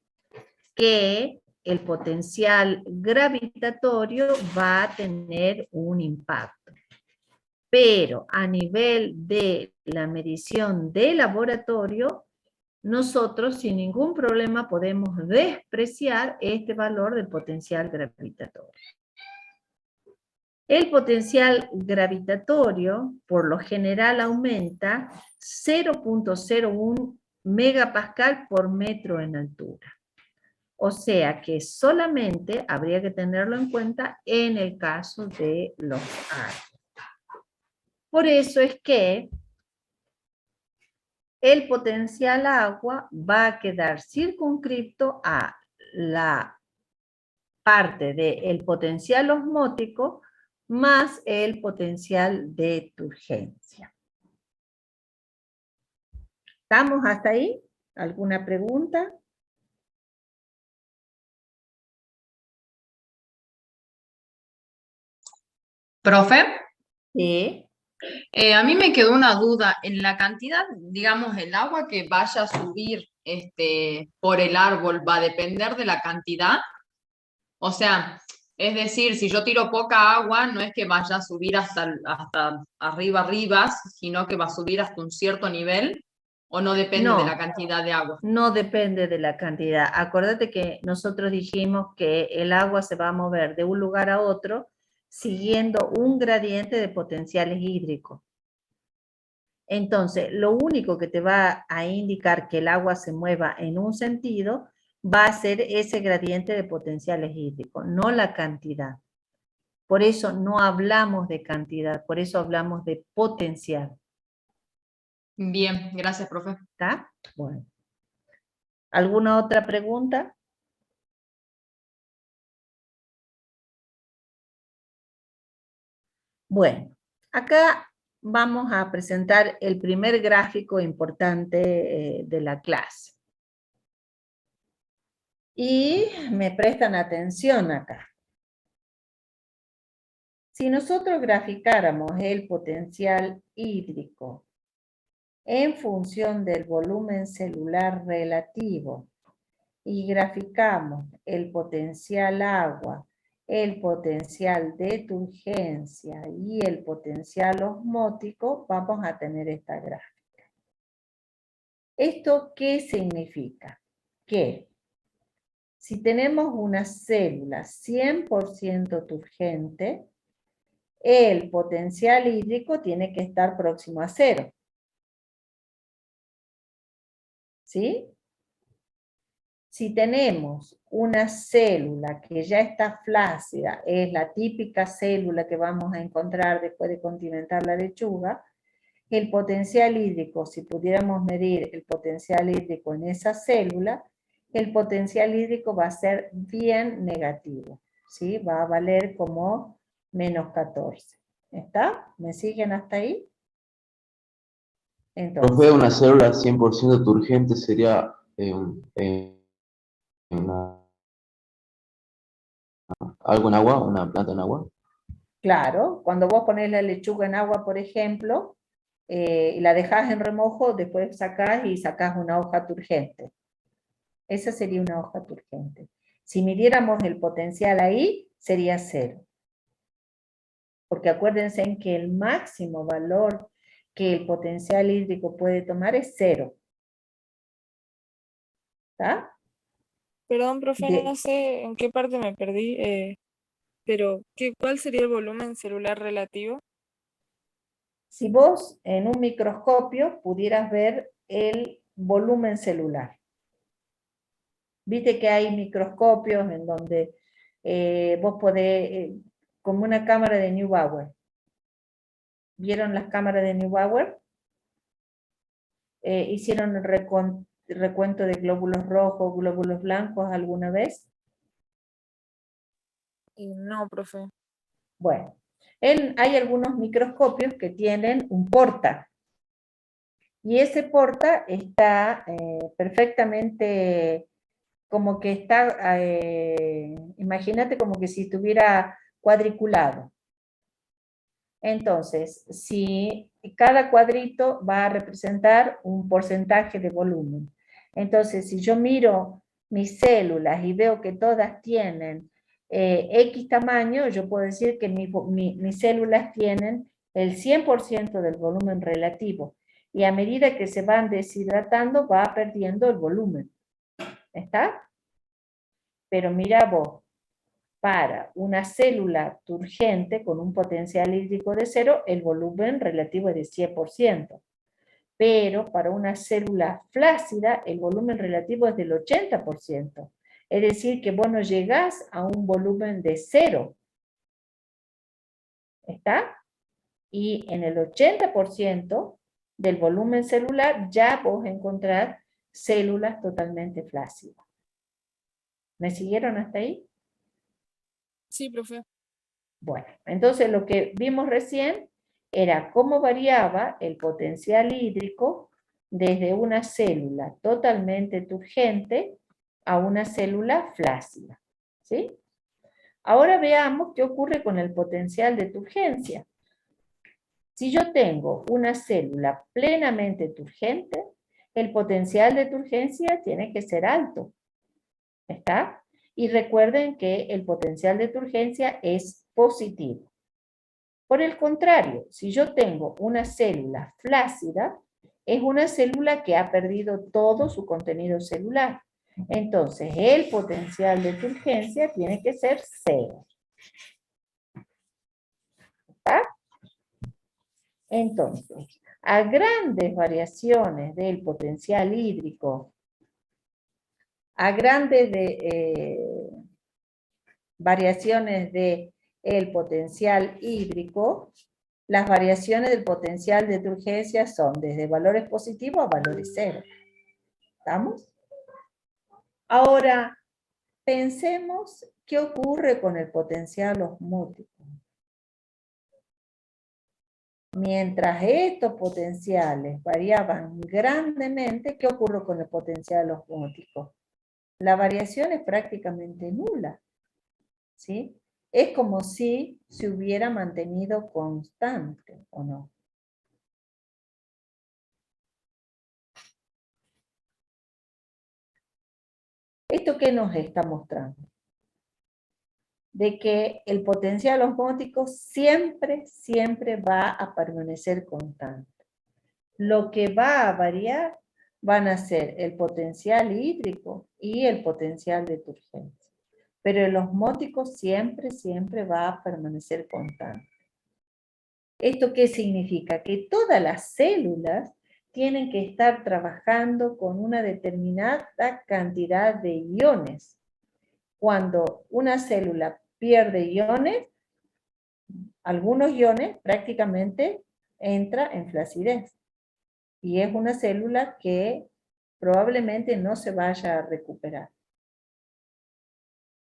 que el potencial gravitatorio va a tener un impacto. Pero a nivel de la medición de laboratorio, nosotros sin ningún problema podemos despreciar este valor del potencial gravitatorio. El potencial gravitatorio, por lo general, aumenta 0.01 megapascal por metro en altura. O sea que solamente habría que tenerlo en cuenta en el caso de los árboles. Por eso es que el potencial agua va a quedar circunscripto a la parte del potencial osmótico más el potencial de turgencia. ¿Estamos hasta ahí? ¿Alguna pregunta? Profe, Sí. a mí me quedó una duda en la cantidad, digamos, el agua que vaya a subir por el árbol va a depender de la cantidad. O sea, es decir, si yo tiro poca agua, no es que vaya a subir hasta arriba, sino que va a subir hasta un cierto nivel, o no depende de la cantidad de agua. No depende de la cantidad. Acuérdate que nosotros dijimos que el agua se va a mover de un lugar a otro siguiendo un gradiente de potenciales hídricos. Entonces, lo único que te va a indicar que el agua se mueva en un sentido va a ser ese gradiente de potenciales hídricos, no la cantidad. Por eso no hablamos de cantidad, por eso hablamos de potencial. Bien, gracias, profe. ¿Está? Bueno. ¿Alguna otra pregunta? Bueno, acá vamos a presentar el primer gráfico importante de la clase. Y me prestan atención acá. Si nosotros graficáramos el potencial hídrico en función del volumen celular relativo y graficamos el potencial agua, el potencial de turgencia y el potencial osmótico, vamos a tener esta gráfica. ¿Esto qué significa? Que si tenemos una célula 100% turgente, el potencial hídrico tiene que estar próximo a 0. ¿Sí? Si tenemos una célula que ya está flácida, es la típica célula que vamos a encontrar después de condimentar la lechuga, el potencial hídrico, si pudiéramos medir el potencial hídrico en esa célula, el potencial hídrico va a ser bien negativo, ¿sí? Va a valer como menos 14. ¿Está? ¿Me siguen hasta ahí? Entonces, Profe, una célula 100% turgente sería algo en agua, una planta en agua. claro, cuando vos ponés la lechuga en agua, por ejemplo, y la dejás en remojo, después sacás y sacás una hoja turgente. Esa sería una hoja turgente. Si midiéramos el potencial ahí, sería 0. Porque acuérdense en que el máximo valor que el potencial hídrico puede tomar es 0. ¿Está? Perdón, profe, no sé en qué parte me perdí, pero ¿cuál sería el volumen celular relativo? Si vos en un microscopio pudieras ver el volumen celular. Viste que hay microscopios en donde vos podés, como una cámara de Neubauer. ¿Vieron las cámaras de Neubauer? ¿Hicieron el recuento de glóbulos rojos, glóbulos blancos alguna vez? No, profe. Bueno, hay algunos microscopios que tienen un porta. Y ese porta está perfectamente, como que está, imagínate como que si estuviera cuadriculado. Entonces, si cada cuadrito va a representar un porcentaje de volumen. Entonces, si yo miro mis células y veo que todas tienen X tamaño, yo puedo decir que mis células tienen el 100% del volumen relativo. Y a medida que se van deshidratando, va perdiendo el volumen. ¿Está? Pero mira vos, para una célula turgente con un potencial hídrico de 0, el volumen relativo es de 100%. Pero para una célula flácida, el volumen relativo es del 80%. Es decir, que vos no llegás a un volumen de 0. ¿Está? Y en el 80% del volumen celular, ya vos encontrás células totalmente flácidas. ¿Me siguieron hasta ahí? Sí, profe. Bueno, entonces lo que vimos recién era cómo variaba el potencial hídrico desde una célula totalmente turgente a una célula flácida. ¿Sí? Ahora veamos qué ocurre con el potencial de turgencia. Si yo tengo una célula plenamente turgente, el potencial de turgencia tiene que ser alto. ¿Está? Y recuerden que el potencial de turgencia es positivo. Por el contrario, si yo tengo una célula flácida, es una célula que ha perdido todo su contenido celular. Entonces, el potencial de turgencia tiene que ser 0. ¿Está? Entonces, a grandes variaciones del potencial hídrico, a grandes variaciones del potencial hídrico, las variaciones del potencial de turgencia son desde valores positivos a valores 0. ¿Estamos? Ahora, pensemos qué ocurre con el potencial osmótico. Mientras estos potenciales variaban grandemente, ¿qué ocurre con el potencial osmótico? La variación es prácticamente nula. ¿Sí? Es como si se hubiera mantenido constante, ¿o no? ¿Esto qué nos está mostrando? De que el potencial osmótico siempre va a permanecer constante. Lo que va a variar van a ser el potencial hídrico y el potencial de turgencia. Pero el osmótico siempre va a permanecer constante. ¿Esto qué significa? Que todas las células tienen que estar trabajando con una determinada cantidad de iones. Cuando una célula pierde iones, algunos iones prácticamente entra en flacidez. Y es una célula que probablemente no se vaya a recuperar.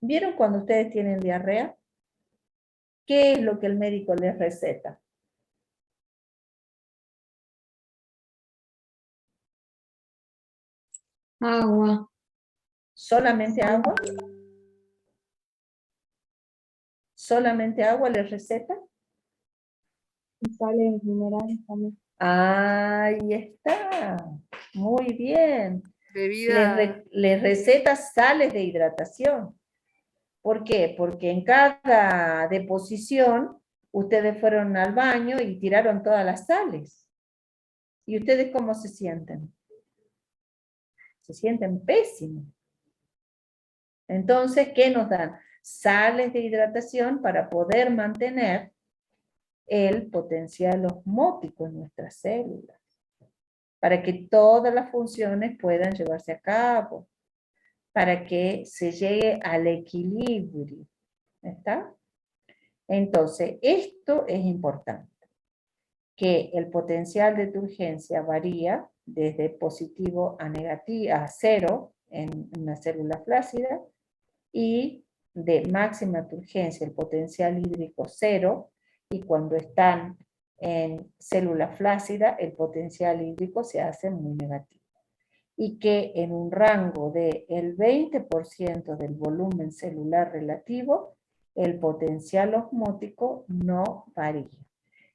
¿Vieron cuando ustedes tienen diarrea? ¿Qué es lo que el médico les receta? Agua. ¿Solamente agua? ¿Solamente agua les receta? Y sales minerales también. Ahí está. Muy bien. Bebida. Les receta sales de hidratación. ¿Por qué? Porque en cada deposición ustedes fueron al baño y tiraron todas las sales. ¿Y ustedes cómo se sienten? Se sienten pésimos. Entonces, ¿qué nos dan? Sales de hidratación para poder mantener el potencial osmótico en nuestras células, para que todas las funciones puedan llevarse a cabo, para que se llegue al equilibrio. ¿Está? Entonces, esto es importante, que el potencial de turgencia varía desde positivo a negativo, a 0 en una célula flácida, y de máxima turgencia el potencial hídrico 0, y cuando están en célula flácida el potencial hídrico se hace muy negativo. Y que en un rango del 20% del volumen celular relativo, el potencial osmótico no varía.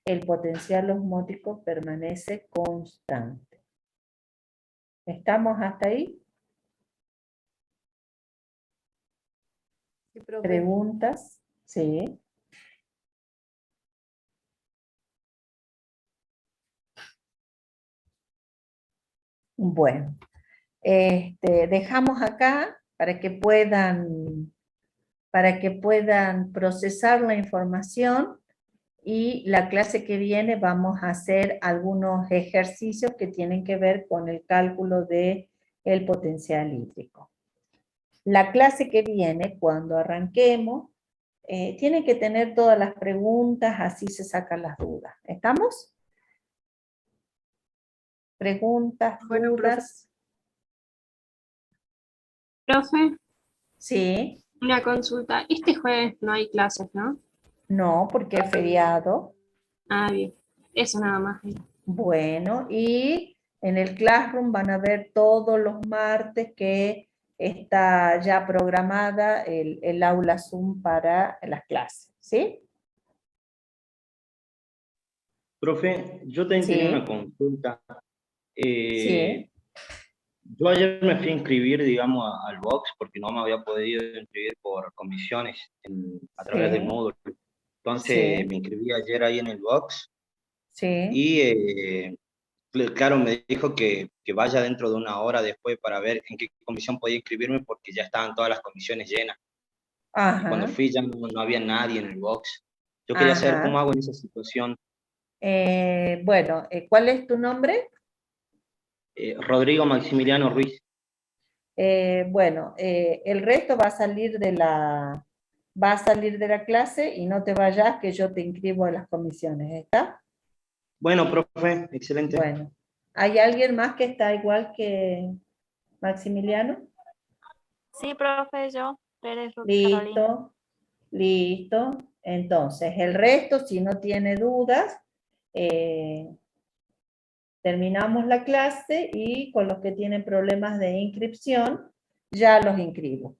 El potencial osmótico permanece constante. ¿Estamos hasta ahí? Sí, profe. ¿Preguntas? Sí. Bueno, dejamos acá para que puedan procesar la información, y la clase que viene vamos a hacer algunos ejercicios que tienen que ver con el cálculo del potencial hídrico. La clase que viene, cuando arranquemos, tienen que tener todas las preguntas, así se sacan las dudas. ¿Estamos? preguntas, Bueno, dudas? Profe, Sí, una consulta. Este jueves no hay clases, ¿no? no, porque es feriado. Ah, bien. Eso nada más. Bueno, y en el Classroom van a ver todos los martes que está ya programada el aula Zoom para las clases, ¿sí? Profe, yo también tenía una Sí, consulta. sí, Yo ayer me fui a inscribir, digamos, al Box porque no me había podido inscribir por comisiones a través del sí, módulo. Entonces sí, me inscribí ayer ahí en el Box sí. y, claro, me dijo que vaya dentro de una hora después para ver en qué comisión podía inscribirme porque ya estaban todas las comisiones llenas. Y cuando Ajá, fui ya no había nadie en el Box. Yo quería saber cómo ajá. hago en esa situación. Bueno, ¿cuál es tu nombre? Rodrigo Maximiliano Ruiz. Bueno, el resto va a salir de la clase y no te vayas que yo te inscribo en las comisiones, ¿está? Bueno, profe, excelente. Bueno, ¿hay alguien más que está igual que Maximiliano? Sí, profe, yo, Pérez Carolina. Listo, listo. Entonces, el resto, si no tiene dudas, terminamos la clase y con los que tienen problemas de inscripción, ya los inscribo.